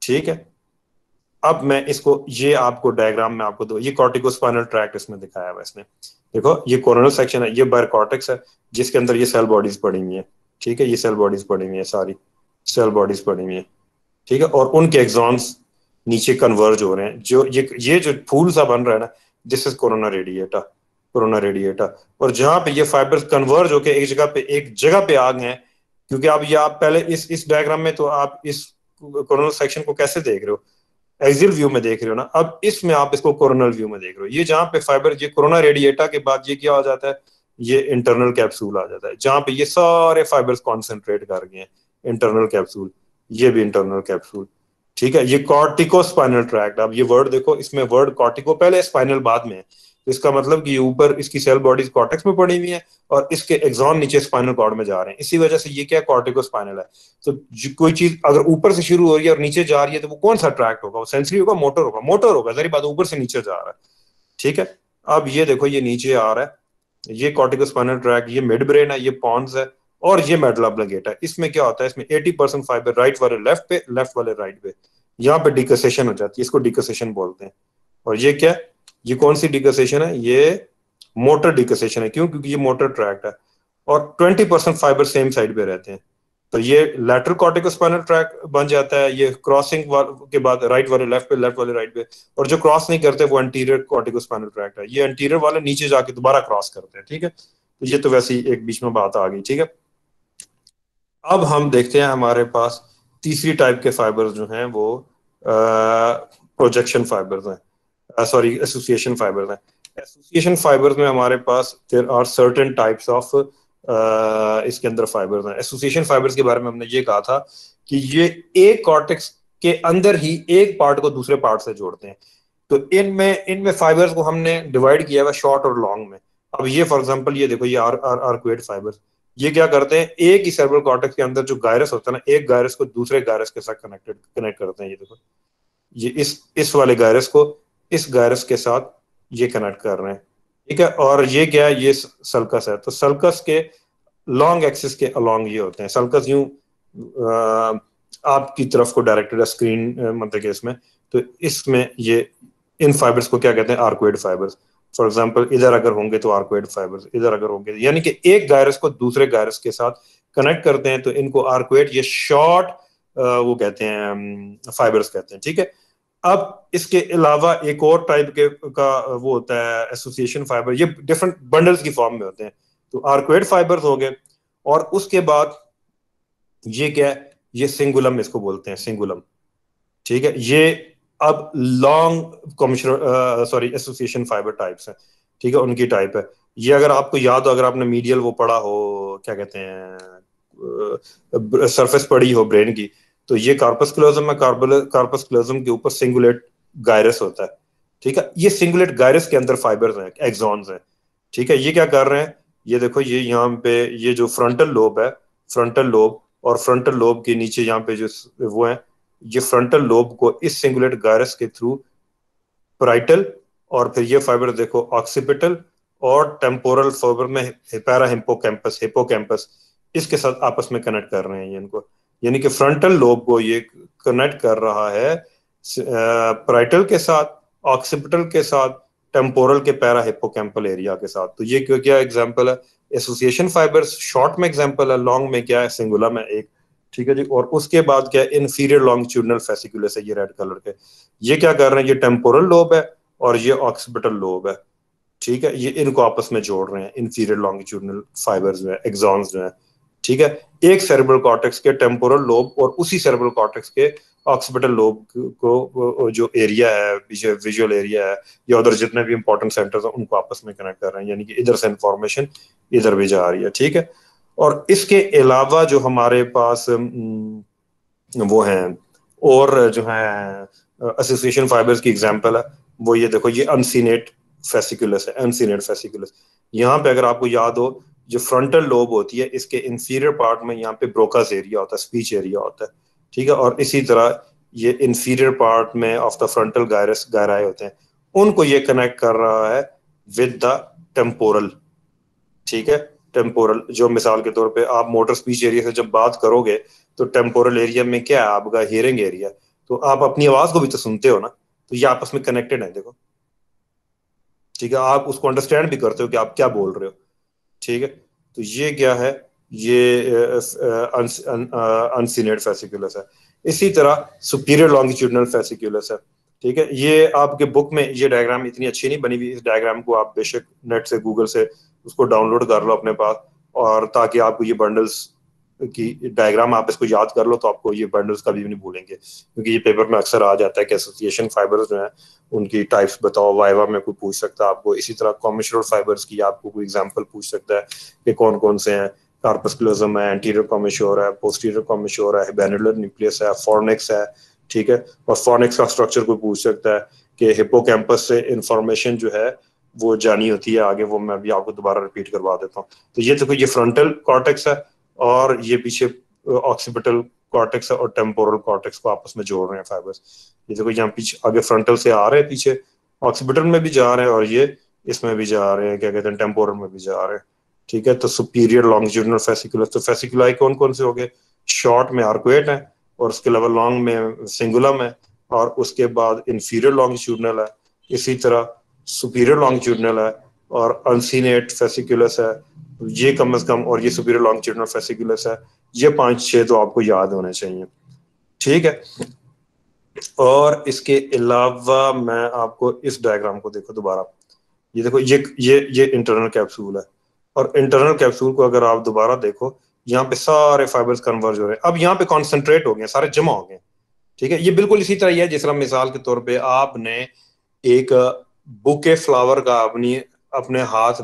ठीक है। अब मैं इसको, ये आपको डायग्राम में आपको दो, ये कॉर्टिकोस्पाइनल ट्रैक्ट इसमें दिखाया हुआ इसने। देखो ये कोरोनल सेक्शन है, ये बाहर कॉर्टेक्स है, जिसके अंदर ये सेल बॉडीज पड़ी हुई है। ठीक है। ये सेल बॉडीज पड़ी हुई है, सारी सेल बॉडीज पड़ी हुई है। ठीक है। और उनके एक्सॉन्स नीचे कन्वर्ज हो रहे हैं। जो ये जो फूल सा बन रहा है ना, this is corona radiata. Corona radiata. और जहां पे ये फाइबर्स कन्वर्ज होके एक जगह पे आ गए हैं, क्योंकि आप पहले इस डायग्राम में तो आप इस कोरोनल सेक्शन को कैसे देख रहे हो, एक्सियल व्यू में देख रहे हो ना। अब इसमें आप इसको कोरोनल व्यू में देख रहे हो। ये जहां पे फाइबर, ये कोरोना रेडिएटा के बाद ये क्या हो जाता है, ये इंटरनल कैप्सूल आ जाता है, जहां पे ये सारे फाइबर्स कॉन्सेंट्रेट कर गए हैं, इंटरनल कैप्सूल। ये भी इंटरनल कैप्सूल, ठीक है। ये कॉर्टिको स्पाइनल ट्रैक्ट, अब ये वर्ड देखो, इसमें वर्ड कॉर्टिको पहले, स्पाइनल बाद में है। तो इसका मतलब कि ये ऊपर इसकी सेल बॉडीज कॉर्टेक्स में पड़ी हुई है और इसके एक्सॉन नीचे स्पाइनल कॉर्ड में जा रहे हैं, इसी वजह से ये क्या कॉर्टिको स्पाइनल है। तो कोई चीज अगर ऊपर से शुरू हो रही है और नीचे जा रही है तो वो कौन सा ट्रैक्ट होगा, वो सेंसरी होगा, मोटर होगा, मोटर होगा, जरी बात ऊपर से नीचे जा रहा है, ठीक है। अब ये देखो, ये नीचे आ रहा है, ये कॉर्टिको स्पाइनल ट्रैक्ट, ये मिड ब्रेन है, ये पॉन्स है, और ये मेडुला ऑब्लिंगेटा है। इसमें क्या होता है, इसमें 80% फाइबर राइट वाले लेफ्ट पे, लेफ्ट वाले राइट पे, यहाँ पे डिकसेशन हो जाती है, इसको डिकसेशन बोलते हैं। और ये क्या, ये कौन सी डिकसेशन है, ये मोटर डिकसेशन है। क्यों, क्योंकि ये मोटर ट्रैक्ट है। और 20% फाइबर सेम साइड पे रहते हैं, तो ये लैटरल कॉर्टिकोस्पाइनल ट्रैक बन जाता है। ये क्रॉसिंग के बाद राइट वाले लेफ्ट पे, लेफ्ट वाले राइट पे, और जो क्रॉस नहीं करते वो एंटीरियर कॉर्टिकोस्पाइनल ट्रैक है। ये एंटीरियर वाले नीचे जाके दोबारा क्रॉस करते हैं, ठीक है। तो ये तो वैसे ही एक बीच में बात आ गई, ठीक है। अब हम देखते हैं हमारे पास तीसरी टाइप के फाइबर्स जो हैं वो प्रोजेक्शन फाइबर्स हैं, सॉरी एसोसिएशन फाइबर्स हैं। एसोसिएशन फाइबर्स में हमारे पास there are certain types of इसके अंदर फाइबर्स हैं। एसोसिएशन फाइबर्स के बारे में हमने ये कहा था कि ये एक कॉर्टेक्स के अंदर ही एक पार्ट को दूसरे पार्ट से जोड़ते हैं। तो इनमें इनमें फाइबर्स को हमने डिवाइड किया हुआ शॉर्ट और लॉन्ग में। अब ये फॉर एग्जांपल ये देखो, ये आर्कुएट फाइबर्स, ये क्या करते हैं, एक ही सेरेब्रल कॉर्टेक्स के अंदर जो गायरस होता है ना, एक गायरस को दूसरे गायरस के साथ कनेक्ट करते हैं। ये देखो, ये इस वाले गायरस को इस गायरस के साथ ये कनेक्ट कर रहे हैं, ठीक है। और ये क्या है, ये सल्कस है। तो सल्कस के लॉन्ग एक्सिस के अलोंग ये होते हैं। सल्कस यूं आपकी तरफ को डायरेक्टेड है स्क्रीन, मतलब कि इसमें, तो इसमें ये इन फाइबर्स को क्या कहते हैं, आर्कुएट फाइबर्स। फॉर एग्जांपल इधर अगर होंगे तो आर्कुएट फाइबर्स, इधर अगर होंगे, यानी कि एक गायरस को दूसरे गायरस के साथ कनेक्ट करते हैं, तो इनको आर्कुएट, ये शॉर्ट वो कहते हैं, फाइबर्स कहते हैं, ठीक है। अब इसके अलावा एक और टाइप के का वो होता है एसोसिएशन फाइबर, ये डिफरेंट बंडल्स की फॉर्म में होते हैं। तो आर्कुएट फाइबर्स हो गए, और उसके बाद ये क्या है, ये सिंगुलम इसको बोलते हैं, सिंगुलम, ठीक है। ये अब long commissural sorry association fibre types हैं, ठीक है, उनकी टाइप है। ये अगर आपको याद हो, अगर आपने मीडियल वो पढ़ा हो, क्या कहते हैं, सरफेस पढ़ी हो ब्रेन की, तो ये कार्पस क्लोजम है, कार्पस क्लोजम के ऊपर सिंगुलेट गायरस होता है, ठीक है। ये सिंगुलेट गायरस के अंदर फाइबर्स हैं, एक्सॉन्स हैं, ठीक है। ये क्या कर रहे हैं, ये देखो, ये यहाँ पे ये जो फ्रंटल लोब है, फ्रंटल लोब, और फ्रंटल लोब के नीचे यहाँ पे जो वो है, ये फ्रंटल लोब को इस सिंगुलेट गायरस के थ्रू पराइटल, और फिर ये फाइबर देखो ऑक्सीपिटल और टेम्पोरल फाइबर में पैरा हिप्पोकैम्पस, हिप्पोकैम्पस इसके साथ आपस में कनेक्ट कर रहे हैं इनको। यानी कि फ्रंटल लोब को ये कनेक्ट कर रहा है पराइटल के साथ, ऑक्सीपिटल के साथ, टेम्पोरल के पैरा हिप्पोकैम्पल एरिया के साथ। तो ये क्या एग्जांपल है, एसोसिएशन फाइबर्स शॉर्ट में एग्जांपल है, लॉन्ग में क्या है, सिंगुलम है एक, ठीक है जी। और उसके बाद क्या है, इंफीरियर लॉन्गिट्यूडिनल फेसिकुलस है, ये रेड कलर के, ये क्या कर रहे हैं, ये टेम्पोरल लोब है और ये ऑक्सीपिटल लोब है, ठीक है। ये इनको आपस में जोड़ रहे हैं इंफीरियर लॉन्गिट्यूडिनल फाइबर्स जो है, एक्सॉन्स जो है, ठीक है। एक सेरेब्रल कॉर्टेक्स के टेम्पोरल लोब और उसी सेरेब्रल कॉर्टेक्स के ऑक्सीपिटल लोब को जो एरिया है, विजुअल एरिया है, या उधर जितने भी इंपॉर्टेंट सेंटर्स हैं उनको आपस में कनेक्ट कर रहे हैं, यानी कि इधर से इंफॉर्मेशन इधर भी जा रही है, ठीक है। और इसके अलावा जो हमारे पास वो हैं और जो है एसोसिएशन फाइबर्स की एग्जांपल है, वो ये देखो, ये अनसीनेट फेसिकुलस है, अनसीनेट फेसिकुलस। यहाँ पे अगर आपको याद हो, जो फ्रंटल लोब होती है, इसके इंफीरियर पार्ट में यहाँ पे ब्रोकास एरिया होता है, स्पीच एरिया होता है, ठीक है। और इसी तरह ये इंफीरियर पार्ट में ऑफ द फ्रंटल गायरस, गायराए होते हैं, उनको ये कनेक्ट कर रहा है विद द टेम्पोरल, ठीक है। टेम्पोरल, जो मिसाल के तौर पे आप मोटर स्पीच एरिया से जब बात करोगे, तो टेम्पोरल एरिया में क्या है, आपका हियरिंग एरिया, तो आप अपनी आवाज को भी तो सुनते हो ना, तो ये आपस में कनेक्टेड है, देखो, ठीक है। आप उसको अंडरस्टैंड भी करते हो कि आप क्या बोल रहे हो, ठीक है। तो ये क्या है, ये अनसीनेट फेसिकुलस है। इसी तरह सुपीरियर लॉन्गिट्यूडिनल फेसिकुलस है, ठीक है, ये आपके बुक में ये डायग्राम इतनी अच्छी नहीं बनी हुई, इस डायग्राम को आप बेशक नेट से गूगल से उसको डाउनलोड कर लो अपने पास, और ताकि आपको ये बंडल्स की डायग्राम आप इसको याद कर लो तो आपको ये बंडल्स कभी भी नहीं भूलेंगे, क्योंकि ये पेपर में अक्सर आ जाता है कि एसोसिएशन फाइबर्स जो है उनकी टाइप्स बताओ, वाइवा में कोई पूछ सकता है आपको। इसी तरह कॉमेशोरल फाइबर्स की आपको कोई एग्जांपल पूछ सकता है कि कौन कौन से हैं। कार्पस्कुलोजम है, एंटीरियर कॉमेशोर है, पोस्टीरियर कॉमेशोर है, बेनुलर न्यूक्लियस है, फॉर्निक्स है। ठीक है, और फॉर्निक्स का स्ट्रक्चर कोई पूछ सकता है कि हिप्पोकैम्पस से इंफॉर्मेशन जो है वो जानी होती है आगे, वो मैं भी आपको दोबारा रिपीट करवा देता हूँ। तो ये देखो, ये फ्रंटल कॉर्टेक्स है और ये पीछे ऑक्सीपिटल कॉर्टेक्स है और टेम्पोरल कॉर्टेक्स को आपस में जोड़ रहे हैं फाइबर्स। ये देखो यहाँ पीछे आगे फ्रंटल से आ रहे हैं, पीछे ऑक्सीपिटल में भी जा रहे हैं और ये इसमें भी जा रहे हैं, क्या कहते हैं, टेम्पोरल में भी जा रहे हैं। ठीक है, तो सुपीरियर लॉन्गिट्यूडिनल फेसिकुलस, तो फेसिकुलाई कौन कौन से हो गए? शॉर्ट में आर्कुएट है, और उसके अलावा लॉन्ग में सिंगुलम है, और उसके बाद इंफीरियर लॉन्गिट्यूडिनल है, इसी तरह सुपीरियर लॉन्गिट्यूडिनल है, और अनसीनेट फेसिकुलस है, ये कम से कम, और ये सुपीरियर लॉन्गिट्यूडिनल फेसिकुलस है। ये 5-6 तो आपको याद होने चाहिए। ठीक है, और इसके अलावा मैं आपको इस डायग्राम को देखो दोबारा, ये देखो, ये इंटरनल कैप्सूल है, और इंटरनल कैप्सूल को अगर आप दोबारा देखो, यहाँ पे सारे फाइबर्स कन्वर्ज हो रहे हैं, अब यहाँ पे कॉन्सेंट्रेट हो गए, सारे जमा हो गए। ठीक है, ये बिल्कुल इसी तरह ही है जिस तरह मिसाल के तौर पे आपने एक बुके फ्लावर का अपने हाथ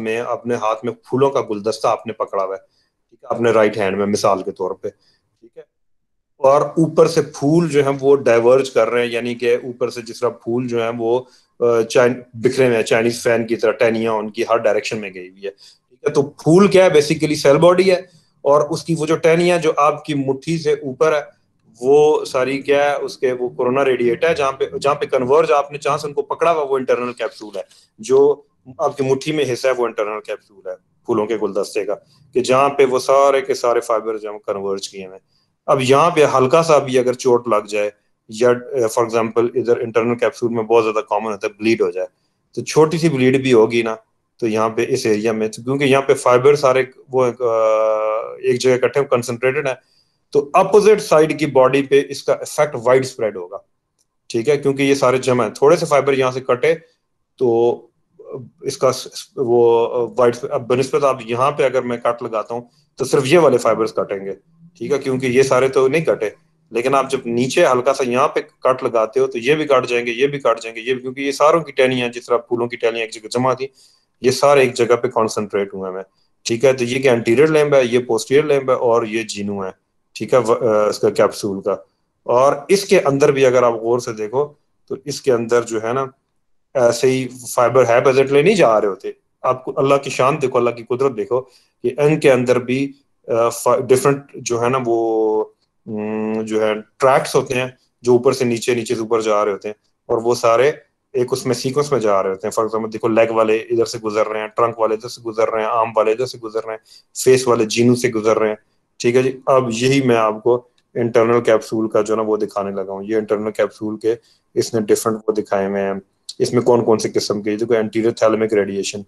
में फूलों का गुलदस्ता आपने पकड़ा हुआ है, ठीक है, अपने राइट हैंड में मिसाल के तौर पे। ठीक है, और ऊपर से फूल जो है वो डाइवर्ज कर रहे हैं, यानी कि ऊपर से जिस तरह फूल जो है वो बिखरे हुए हैं, चाइनीज फैन की तरह टहनियां उनकी हर डायरेक्शन में गई हुई है। ठीक है, तो फूल क्या है? बेसिकली सेल बॉडी है, और उसकी वो जो टहनियां जो आपकी मुट्ठी से ऊपर है, वो सारी क्या है? उसके वो कोरोना रेडिएट है, जहाँ पे कन्वर्ज आपने जहां से उनको पकड़ा हुआ वो इंटरनल कैप्सूल है। जो आपकी मुट्ठी में हिस्सा है वो इंटरनल कैप्सूल है फूलों के गुलदस्ते का, कि जहाँ पे वो सारे के सारे फाइबर जो कन्वर्ज किए हैं। अब यहाँ पे हल्का सा भी अगर चोट लग जाए, या फॉर एग्जांपल इधर इंटरनल कैप्सूल में बहुत ज्यादा कॉमन होता है ब्लीड हो जाए, तो छोटी सी ब्लीड भी होगी ना, तो यहाँ पे इस एरिया में, तो क्योंकि यहाँ पे फाइबर सारे वो एक जगह इकट्ठे कंसंट्रेटेड है, तो अपोजिट साइड की बॉडी पे इसका इफेक्ट वाइड स्प्रेड होगा। ठीक है, क्योंकि ये सारे जमा है, थोड़े से फाइबर यहाँ से कटे तो इसका वो वाइड, अब बनस्पत आप यहाँ पे अगर मैं कट लगाता हूँ तो सिर्फ ये वाले फाइबर्स कटेंगे। ठीक है, क्योंकि ये सारे तो नहीं कटे, लेकिन आप जब नीचे हल्का सा यहाँ पे कट लगाते हो तो ये भी कट जाएंगे, ये भी कट जाएंगे, ये भी, क्योंकि ये सारों की टहनियां जिस तरह फूलों की टहनियां एक जगह जमा थी, ये सारे एक जगह पे कॉन्सेंट्रेट हुए हैं। ठीक है, तो ये क्या एंटीरियर लेम्ब है, ये पोस्टीरियर लेम्ब है, और ये जीनू है। ठीक है, इसका कैप्सूल का। और इसके अंदर भी अगर आप गौर से देखो तो इसके अंदर जो है ना, ऐसे ही फाइबर है बजटले नहीं जा रहे होते। आपको अल्लाह की शान देखो, अल्लाह की कुदरत देखो कि इनके अंदर भी डिफरेंट जो है ना वो जो है ट्रैक्स होते हैं, जो ऊपर से नीचे, नीचे से ऊपर जा रहे होते हैं, और वो सारे एक उसमें सीक्वेंस में जा रहे होते हैं। फॉर एग्जाम्पल देखो, लेग वाले इधर से गुजर रहे हैं, ट्रंक वाले इधर से गुजर रहे हैं, आर्म वाले इधर से गुजर रहे हैं, फेस वाले जीनू से गुजर रहे हैं। ठीक है जी, अब यही मैं आपको इंटरनल कैप्सूल का जो ना वो दिखाने लगा हूँ। ये इंटरनल कैप्सूल के इसने डिफरेंट वो दिखाए हुए हैं। इसमें कौन कौन से किस्म के, देखो एंटीरियर थैलेमिक रेडिएशन,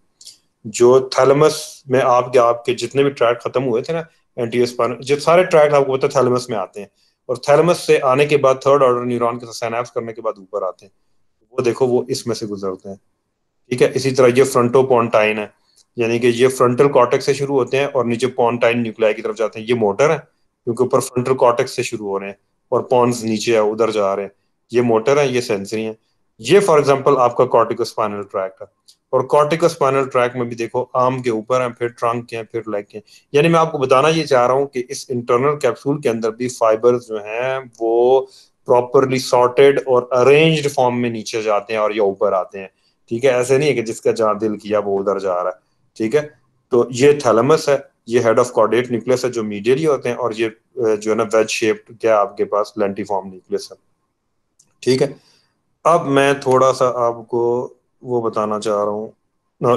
जो थैलेमस में आपके आपके जितने भी ट्रैक खत्म हुए थे ना, एंटीरियर स्पाइनल, जो सारे ट्रैक आपको पता है थैलेमस में आते हैं, और थैलेमस से आने के बाद थर्ड ऑर्डर न्यूरॉन के साथ सिनैप्स करने के बाद ऊपर आते हैं, वो देखो वो इसमें से गुजरते हैं। ठीक है, इसी तरह ये फ्रंटोपोन्टाइन है, यानी कि ये फ्रंटल कॉर्टेक्स से शुरू होते हैं और नीचे पोन्टाइन न्यूक्लियाई की तरफ जाते हैं। ये मोटर है क्योंकि ऊपर फ्रंटल कॉर्टेक्स से शुरू हो रहे हैं और पॉन्स नीचे है उधर जा रहे हैं। ये मोटर है, ये सेंसरी है। ये फॉर एग्जांपल आपका कॉर्टिकोस्पाइनल ट्रैक है, और कॉर्टिकोस्पाइनल ट्रैक में भी देखो आर्म के ऊपर है, फिर ट्रंक के हैं, फिर लेग के हैं। यानी मैं आपको बताना ये चाह रहा हूँ कि इस इंटरनल कैप्सूल के अंदर भी फाइबर्स जो हैं वो प्रॉपरली सॉर्टेड और अरेंज्ड फॉर्म में नीचे जाते हैं और ये ऊपर आते हैं। ठीक है, ऐसे नहीं है कि जिसका जहां दिल किया वो उधर जा रहा है। ठीक है, तो ये थैलेमस है, ये हेड ऑफ कॉर्डेट न्यूक्लियस है जो मीडियली होते हैं, और ये जो है ना वेज शेप्ड क्या आपके पास लेंटिफॉर्म न्यूक्लियस है। ठीक है, अब मैं थोड़ा सा आपको वो बताना चाह रहा हूँ ना,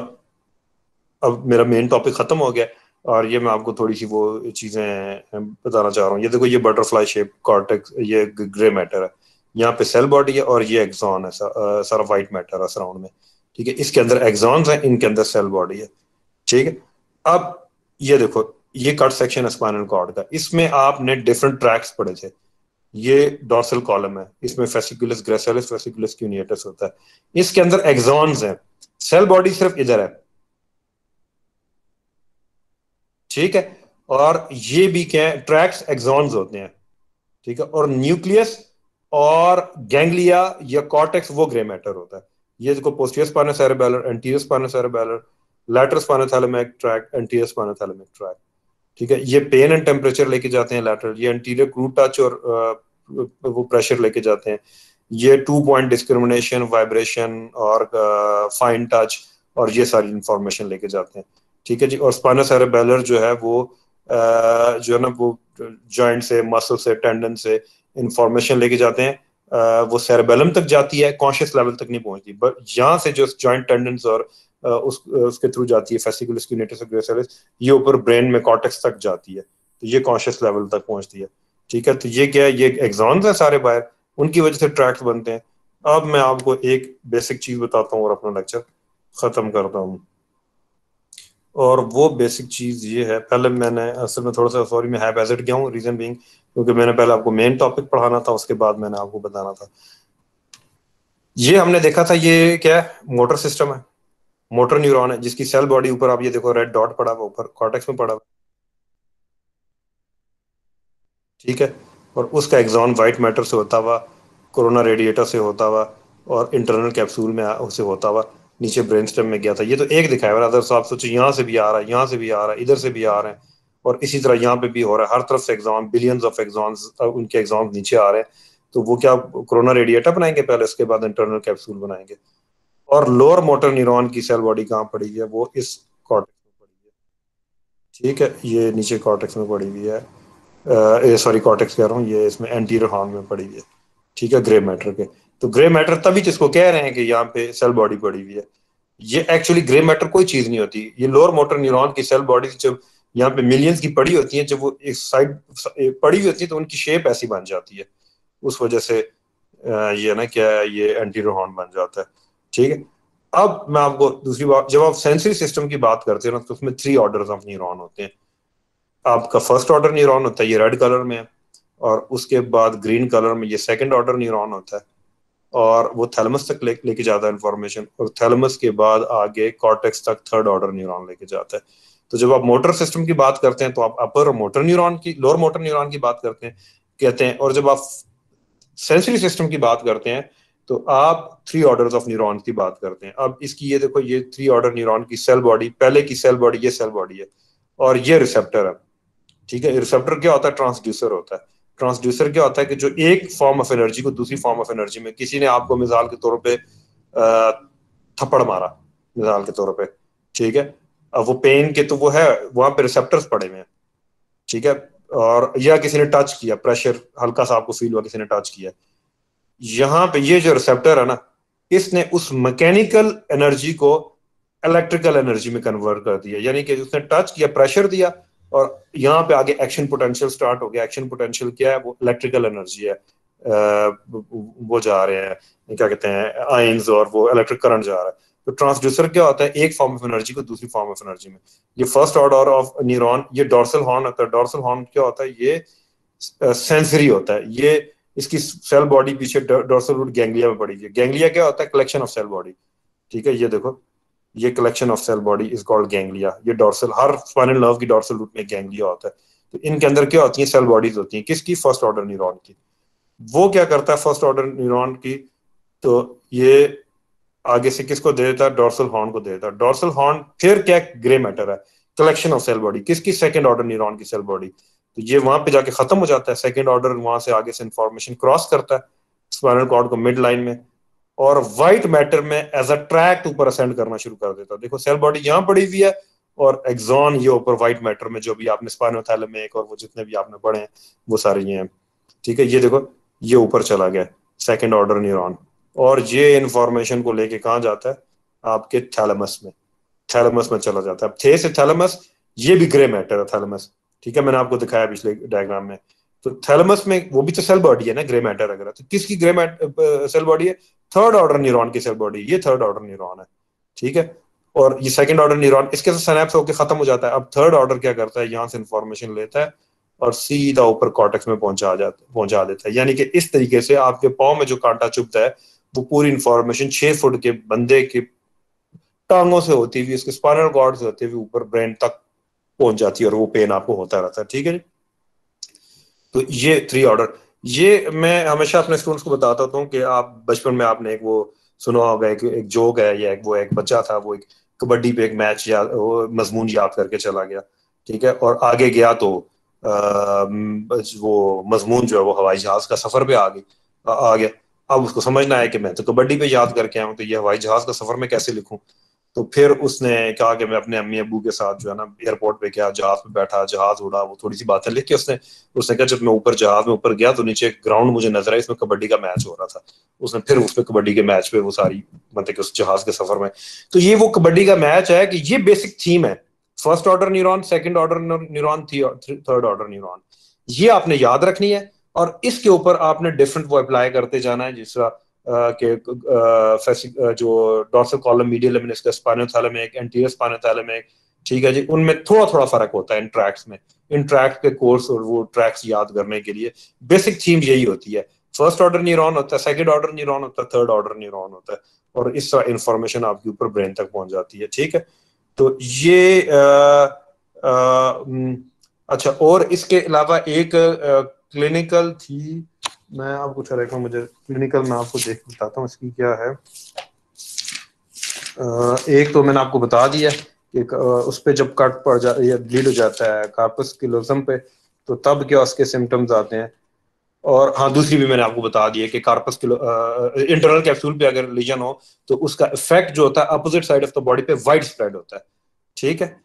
अब मेरा मेन टॉपिक खत्म हो गया, और ये मैं आपको थोड़ी सी वो चीजें बताना चाह रहा हूँ। ये देखो, ये बटरफ्लाई शेप कॉर्टेक्स, ये ग्रे मैटर है, यहाँ पे सेल बॉडी है, और ये एक्सॉन है, सारा व्हाइट मैटर है सराउंड में। ठीक है, इसके अंदर एक्सॉन्स हैं, इनके अंदर सेल बॉडी है। ठीक है, अब ये देखो, ये कट सेक्शन है स्पाइनल कॉर्ड का, इसमें आपने डिफरेंट ट्रैक्स पढ़े थे। ये डॉर्सल कॉलम है, इसमें फेसिकुलस ग्रेसिलिस, फेसिकुलस क्यूनियटस होता है, इसके अंदर एक्सॉन्स हैं, सेल बॉडी सिर्फ इधर है, ठीक है। और ये भी क्या है, ट्रैक्स एक्सॉन्स होते हैं, ठीक है। और न्यूक्लियस और गैंग्लिया या कॉर्टेक्स वो ग्रे मैटर होता है। ये देखो posterior स्पाइनो cerebellar, anterior स्पाइनो cerebellar, lateral स्पाइनो thalamic tract, anterior स्पाइनो thalamic tract, ठीक है। ये पेन एंड टेम्परेचर लेके जाते हैं लैटरल, ये एंटीरियर क्रूड टच और वो प्रेशर लेके जाते हैं, ये 2 पॉइंट डिस्क्रिमिनेशन, वाइब्रेशन और फाइन टच और ये सारी इंफॉर्मेशन लेके जाते हैं, ठीक है जी। और स्पाइनो सेरेबेलर जो है वो जो है ना वो जॉइंट से, मसल से, टेंडन से इंफॉर्मेशन लेके जाते हैं, वो सेरेबेलम तक जाती है, कॉन्शियस लेवल तक नहीं पहुंचती, बट यहाँ से जो जॉइंट टेंडन्स और उसके थ्रू जाती है फेसिकुलस क्यूनेटस ग्रेसिलिस, ये ऊपर ब्रेन में कॉर्टेक्स तक जाती है, तो ये कॉन्शियस लेवल तक पहुंचती है, ठीक है। तो ये क्या है, ये एक्सॉन्स है सारे बाहर, उनकी वजह से ट्रैक्स बनते हैं। अब मैं आपको एक बेसिक चीज बताता हूँ और अपना लेक्चर खत्म करता हूँ। और वो बेसिक चीज ये है, पहले मैंने असल में थोड़ा सा सॉरी मैं हैपहैज़र्ड गया हूँ, रीजन बीइंग क्योंकि मैंने पहले आपको मेन टॉपिक पढ़ाना था, उसके बाद मैंने आपको बताना था। ये हमने देखा था, ये क्या है, मोटर सिस्टम है, मोटर न्यूरॉन है, जिसकी सेल बॉडी ऊपर आप ये देखो रेड डॉट पड़ा हुआ ऊपर कॉर्टेक्स में पड़ा हुआ, ठीक है। और उसका एग्जॉन वाइट मैटर से होता हुआ, कोरोना रेडिएटर से होता हुआ और इंटरनल कैप्सूल में उसे होता हुआ नीचे ब्रेन स्टेम में गया था। ये तो एक दिखाया हुआ, अदर आप सोचो यहाँ से भी आ रहा है, यहाँ से भी आ रहा है, इधर से भी आ रहे हैं, और इसी तरह यहाँ पे भी हो रहा है, हर तरफ से एग्जाम, बिलियंस ऑफ एग्जाम्स, उनके एग्जाम नीचे आ रहे हैं। तो वो क्या कोरोना रेडिएटर बनाएंगे पहले, उसके बाद इंटरनल कैप्सूल बनाएंगे। और लोअर मोटर न्यूरॉन की सेल बॉडी कहाँ पड़ी है, वो इस कॉर्टेक्स में पड़ी है, ठीक है। ये नीचे कॉर्टेक्स में पड़ी हुई है, सॉरी कॉर्टेक्स कह रहा हूँ, ये इसमें एंटीरियर हॉर्न में पड़ी हुई है, ठीक है, ग्रे मैटर के। तो ग्रे मैटर तभी जिसको कह रहे हैं कि यहाँ पे सेल बॉडी पड़ी हुई है, ये एक्चुअली ग्रे मैटर कोई चीज नहीं होती, ये लोअर मोटर न्यूरॉन की सेल बॉडी जब यहाँ पे मिलियंस की पड़ी होती है, जब वो एक साइड पड़ी हुई होती है तो उनकी शेप ऐसी बन जाती है, उस वजह से ये ना क्या है, ये एंटीरियर हॉर्न बन जाता है, ठीक है। अब मैं आपको दूसरी बात, जब आप सेंसरी सिस्टम की बात करते हैं ना, तो उसमें 3 ऑर्डर्स ऑफ न्यूरॉन होते हैं। आपका फर्स्ट ऑर्डर न्यूरॉन होता है, ये रेड कलर में है, और उसके बाद ग्रीन कलर में ये सेकंड ऑर्डर न्यूरॉन होता है, और वो थैलमस तक लेके जाता है इंफॉर्मेशन, और थैलमस के बाद आगे कॉर्टेक्स तक थर्ड ऑर्डर न्यूरॉन लेके जाता है। तो जब आप मोटर सिस्टम की बात करते हैं तो आप अपर मोटर न्यूरॉन की, लोअर मोटर न्यूरॉन की बात करते हैं, कहते हैं। और जब आप सेंसरी सिस्टम की बात करते हैं तो आप 3 ऑर्डर्स ऑफ न्यूरॉन की बात करते हैं। अब इसकी ये देखो, ये 3 ऑर्डर न्यूरॉन की सेल बॉडी, पहले की सेल बॉडी, ये सेल बॉडी है, और ये रिसेप्टर है, ठीक है। रिसेप्टर क्या होता है, ट्रांसड्यूसर होता है। ट्रांसड्यूसर क्या होता है कि जो एक फॉर्म ऑफ एनर्जी को दूसरी फॉर्म ऑफ एनर्जी में, किसी ने आपको मिसाल के तौर पे थप्पड़ मारा मिसाल के तौर पे, ठीक है, अब वो पेन के तो वो है, वहां पे रिसेप्टर्स पड़े हुए हैं, ठीक है। और या किसी ने टच किया, प्रेशर हल्का सा आपको फील हुआ, किसी ने टच किया, यहाँ पे ये जो रिसेप्टर है ना, इसने उस मैकेनिकल एनर्जी को इलेक्ट्रिकल एनर्जी में कन्वर्ट कर दिया, यानी कि उसने टच किया, प्रेशर दिया, और यहाँ पे आगे एक्शन पोटेंशियल स्टार्ट हो गया। एक्शन पोटेंशियल क्या है, वो इलेक्ट्रिकल एनर्जी है, वो जा रहे हैं, क्या कहते हैं, आयंस, और वो इलेक्ट्रिक करंट जा रहा है। तो ट्रांसड्यूसर क्या होता है, एक फॉर्म ऑफ एनर्जी को दूसरी फॉर्म ऑफ एनर्जी में। ये फर्स्ट ऑर्डर ऑफ न्यूरॉन, ये डोर्सल हॉर्न होता है। डोर्सल हॉर्न क्या होता है, ये सेंसरी होता है, ये इसकी सेल बॉडी पीछे डोर्सल रूट गैंग्लिया में पड़ी है। गैंग्लिया क्या होता है, कलेक्शन ऑफ सेल बॉडी, ठीक है। ये देखो, ये collection of cell body is called ganglia. ये डोर्सल, हर स्पाइनल नर्व की डोर्सल रूट में गैंग्लिया होता है। तो इनके अंदर क्या होती है, सेल बॉडीज होती हैं, किसकी, फर्स्ट ऑर्डर न्यूरॉन की। वो क्या करता है फर्स्ट ऑर्डर न्यूरॉन की, तो ये आगे से किसको दे देता है, डोर्सल हॉर्न को दे देता है। डोर्सल हॉर्न फिर क्या, ग्रे मैटर है, कलेक्शन ऑफ सेल बॉडी, किसकी, सेकंड ऑर्डर न्यूरॉन की सेल बॉडी। तो ये वहां पे जाके खत्म हो जाता है, सेकंड ऑर्डर वहां से आगे से इंफॉर्मेशन क्रॉस करता है स्पाइनल कॉर्ड को मिड लाइन में, और व्हाइट मैटर में एज अ ट्रैक्ट ऊपर असेंड करना शुरू कर देता है। देखो सेल बॉडी यहाँ पड़ी हुई है, और एक्सॉन ये ऊपर व्हाइट मैटर में, जो भी आपने स्पाइनोथैलेमिक और वो जितने भी आपने पढ़े हैं वो सारे ये हैं, ठीक है। ये देखो, ये ऊपर चला गया सेकंड ऑर्डर न्यूरॉन, और ये इंफॉर्मेशन को लेके कहाँ जाता है, आपके थैलेमस में, थैलेमस में चला जाता है। अब थे से थैलेमस, ये भी ग्रे मैटर है थैलेमस, ठीक है, मैंने आपको दिखाया पिछले डायग्राम में। तो थैलेमस में वो भी तो सेल बॉडी है ना, ग्रे मैटर अगर है तो किसकी ग्रे मैटर सेल बॉडी है, थर्ड ऑर्डर न्यूरॉन की सेल बॉडी, ये थर्ड ऑर्डर न्यूरॉन है, ठीक है। और ये सेकंड ऑर्डर न्यूरॉन इसके साथ सिनेप्स होकर खत्म हो जाता है। अब थर्ड ऑर्डर क्या करता है, यहाँ से इंफॉर्मेशन लेता है और सीधा ऊपर कॉर्टेक्स में पहुंचा देता है। यानी कि इस तरीके से आपके पाँव में जो कांटा चुभता है वो पूरी इंफॉर्मेशन 6 फुट के बंदे की टांगों से होती हुई, उसके स्पाइनल कॉर्ड से होती हुई ऊपर ब्रेन तक पहुंच जाती है और वो पेन आपको होता रहता है। ठीक है जी। तो ये 3 ऑर्डर, ये मैं हमेशा अपने स्टूडेंट्स को बताता हूँ कि आप बचपन में आपने एक वो सुना होगा, एक जोक है, या एक बच्चा था, वो एक कबड्डी पे एक मैच याद, वो मजमून याद करके चला गया। ठीक है, और आगे गया तो वो मजमून जो है वो हवाई जहाज का सफर पे आ गया। अब उसको समझना है कि मैं तो कबड्डी पे याद करके आया हूँ, तो ये हवाई जहाज का सफर में कैसे लिखूं। तो फिर उसने कहा कि मैं अपने अम्मी अब्बू के साथ जो है ना एयरपोर्ट पे गया, जहाज पे बैठा, जहाज उड़ा, वो थोड़ी सी बातें लिख के उसने कहा जब मैं ऊपर जहाज में ऊपर गया तो नीचे एक ग्राउंड मुझे नजर आया, इसमें कबड्डी का मैच हो रहा था। उसने फिर उस पे कबड्डी के मैच पे वो सारी मतलब कि उस जहाज के सफर में, तो ये वो कबड्डी का मैच है कि ये बेसिक थीम है। First order neuron, second order neuron, third order neuron, ये आपने याद रखनी है। और इसके ऊपर आपने डिफरेंट वो अप्लाई करते जाना है, जिस तरह जो dorsal column, medial lemniscus, spinothalamic एक, एंटीरियर स्पाइनल थैलम एक। ठीक है जी, उनमें थोड़ा थोड़ा फर्क होता है इन ट्रैक्स में। इन ट्रैक्स के कोर्स और वो ट्रैक्स याद करने के लिए बेसिक थीम यही होती है। फर्स्ट ऑर्डर न्यूरॉन होता है, सेकंड ऑर्डर न्यूरॉन होता है, थर्ड ऑर्डर न्यूरॉन होता है, और इस तरह इंफॉर्मेशन आपके ऊपर ब्रेन तक पहुंच जाती है। ठीक है, तो ये अच्छा, और इसके अलावा एक क्लिनिकल थी, मैं आपको चला रहा हूँ, मुझे क्लिनिकल मैं आपको देख बताता हूँ इसकी क्या है। एक तो मैंने आपको बता दिया कि उस पे जब कट पड़ जा या ब्लीड हो जाता है कार्पस क्लोजम पे, तो तब क्या उसके सिम्टम्स आते हैं। और हाँ, दूसरी भी मैंने आपको बता दी है कि कार्पस इंटरनल कैप्सूल पे अगर लीजन हो तो उसका इफेक्ट जो होता है opposite side of the body पे वाइड स्प्रेड होता है। ठीक है,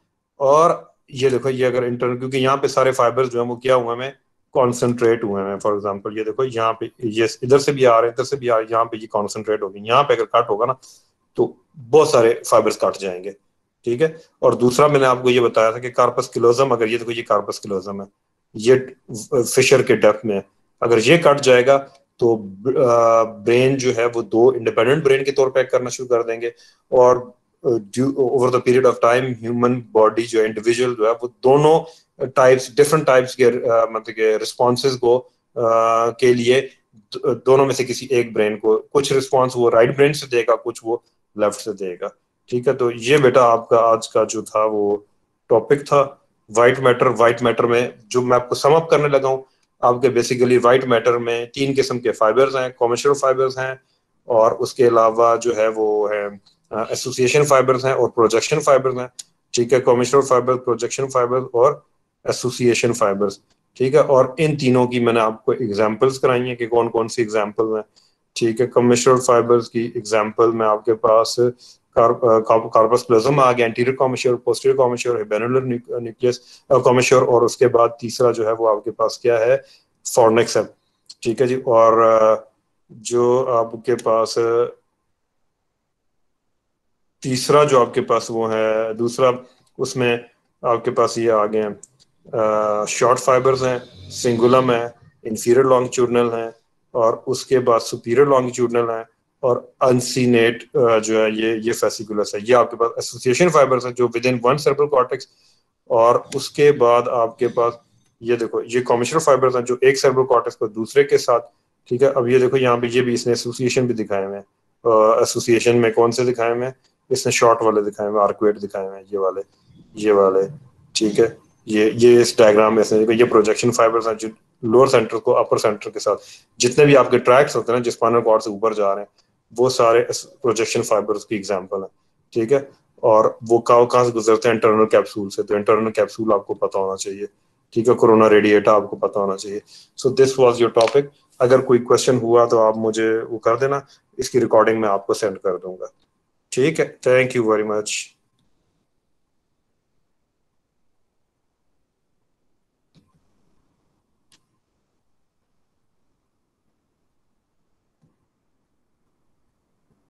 और ये देखो, ये अगर इंटरनल, क्योंकि यहाँ पे सारे फाइबर्स जो है वो क्या हुए हैं, कॉन्सेंट्रेट हुए हैं। फॉर एग्जाम्पल ये देखो, यहाँ पे ये इधर से भी आ रहे हैं, इधर से भी आ रहे हैं, यहाँ पे ये कॉन्सेंट्रेट होगी। यहाँ पे अगर कट होगा ना तो बहुत सारे फाइबर्स कट जाएंगे। ठीक है, और दूसरा मैंने आपको ये बताया था कि कार्पस क्लोजम, अगर ये देखो ये कार्पस क्लोजम है, ये फिशर के डेप्थ में है, अगर ये कट जाएगा तो ब्रेन जो है वो दो इंडिपेंडेंट ब्रेन के तौर पर एक्ट करना शुरू कर देंगे। और over the period of time human body जो है, इंडिविजुअल जो है, वो दोनों टाइप्स, डिफरेंट टाइप्स के मतलब के रिस्पॉन्सेज को के लिए दोनों में से किसी एक ब्रेन को कुछ रिस्पॉन्स वो राइट ब्रेन से देगा, कुछ वो लेफ्ट से देगा। ठीक है, तो ये बेटा आपका आज का जो था वो टॉपिक था, वाइट मैटर। वाइट मैटर में जो मैं आपको सम अप करने लगा हूँ, आपके बेसिकली वाइट मैटर में 3 किस्म के फाइबर्स हैं। कॉमर्शियल फाइबर्स हैं, और उसके अलावा जो है वो है एसोसिएशन फाइबर्स हैं और प्रोजेक्शन फाइबर्स हैं। ठीक है, कॉमर्शियल फाइबर, प्रोजेक्शन फाइबर्स और एसोसिएशन फाइबर्स। ठीक है, और इन तीनों की मैंने आपको एग्जांपल्स कराई हैं कि कौन कौन सी एग्जांपल हैं। ठीक है, कॉमर्शियल फाइबर्स की एग्जांपल में आपके पास कार्पस क्लोजम आ गया, anterior commissural, posterior commissural, habenular nucleus commissural, और उसके बाद तीसरा जो है वो आपके पास क्या है, फॉर्निक्स है। ठीक है जी, और जो आपके पास तीसरा जो आपके पास वो है दूसरा, उसमें आपके पास ये आ गए हैं शॉर्ट फाइबर्स हैं, सिंगुलम है, इंफीरियर लॉन्गिट्यूडनल है, और उसके बाद सुपीरियर लॉन्गिट्यूडनल है, और अनसीनेट जो है ये फेसिकुलस है। ये आपके पास एसोसिएशन फाइबर्स हैं जो with in one cerebral cortex. और उसके बाद आपके पास ये देखो, ये कॉमर्शियल फाइबर्स हैं जो एक सेरेब्रल कॉर्टेक्स को दूसरे के साथ। ठीक है, अब ये देखो यहाँ पे ये भी इसने एसोसिएशन भी दिखाए हुए हैं। एसोसिएशन में कौन से दिखाए हुए हैं, इसने शॉर्ट वाले दिखाए हुए, आर्कुएट दिखाए हुए हैं, ये वाले। ठीक है, ये इस डायग्राम में से ये प्रोजेक्शन फाइबर्स हैं जो लोअर सेंटर को अपर सेंटर के साथ, जितने भी आपके ट्रैक्स होते हैं ना जिस स्पाइनल कॉर्ड से ऊपर जा रहे हैं, वो सारे प्रोजेक्शन फाइबर्स की एग्जांपल है। ठीक है, और वो कहाँ से गुजरते हैं, इंटरनल कैप्सूल से, तो इंटरनल कैप्सूल आपको पता होना चाहिए। ठीक है, कोरोना रेडिएटा आपको पता होना चाहिए। So this was your topic. अगर कोई क्वेश्चन हुआ तो आप मुझे वो कर देना, इसकी रिकॉर्डिंग मैं आपको सेंड कर दूंगा। ठीक है, थैंक यू वेरी मच।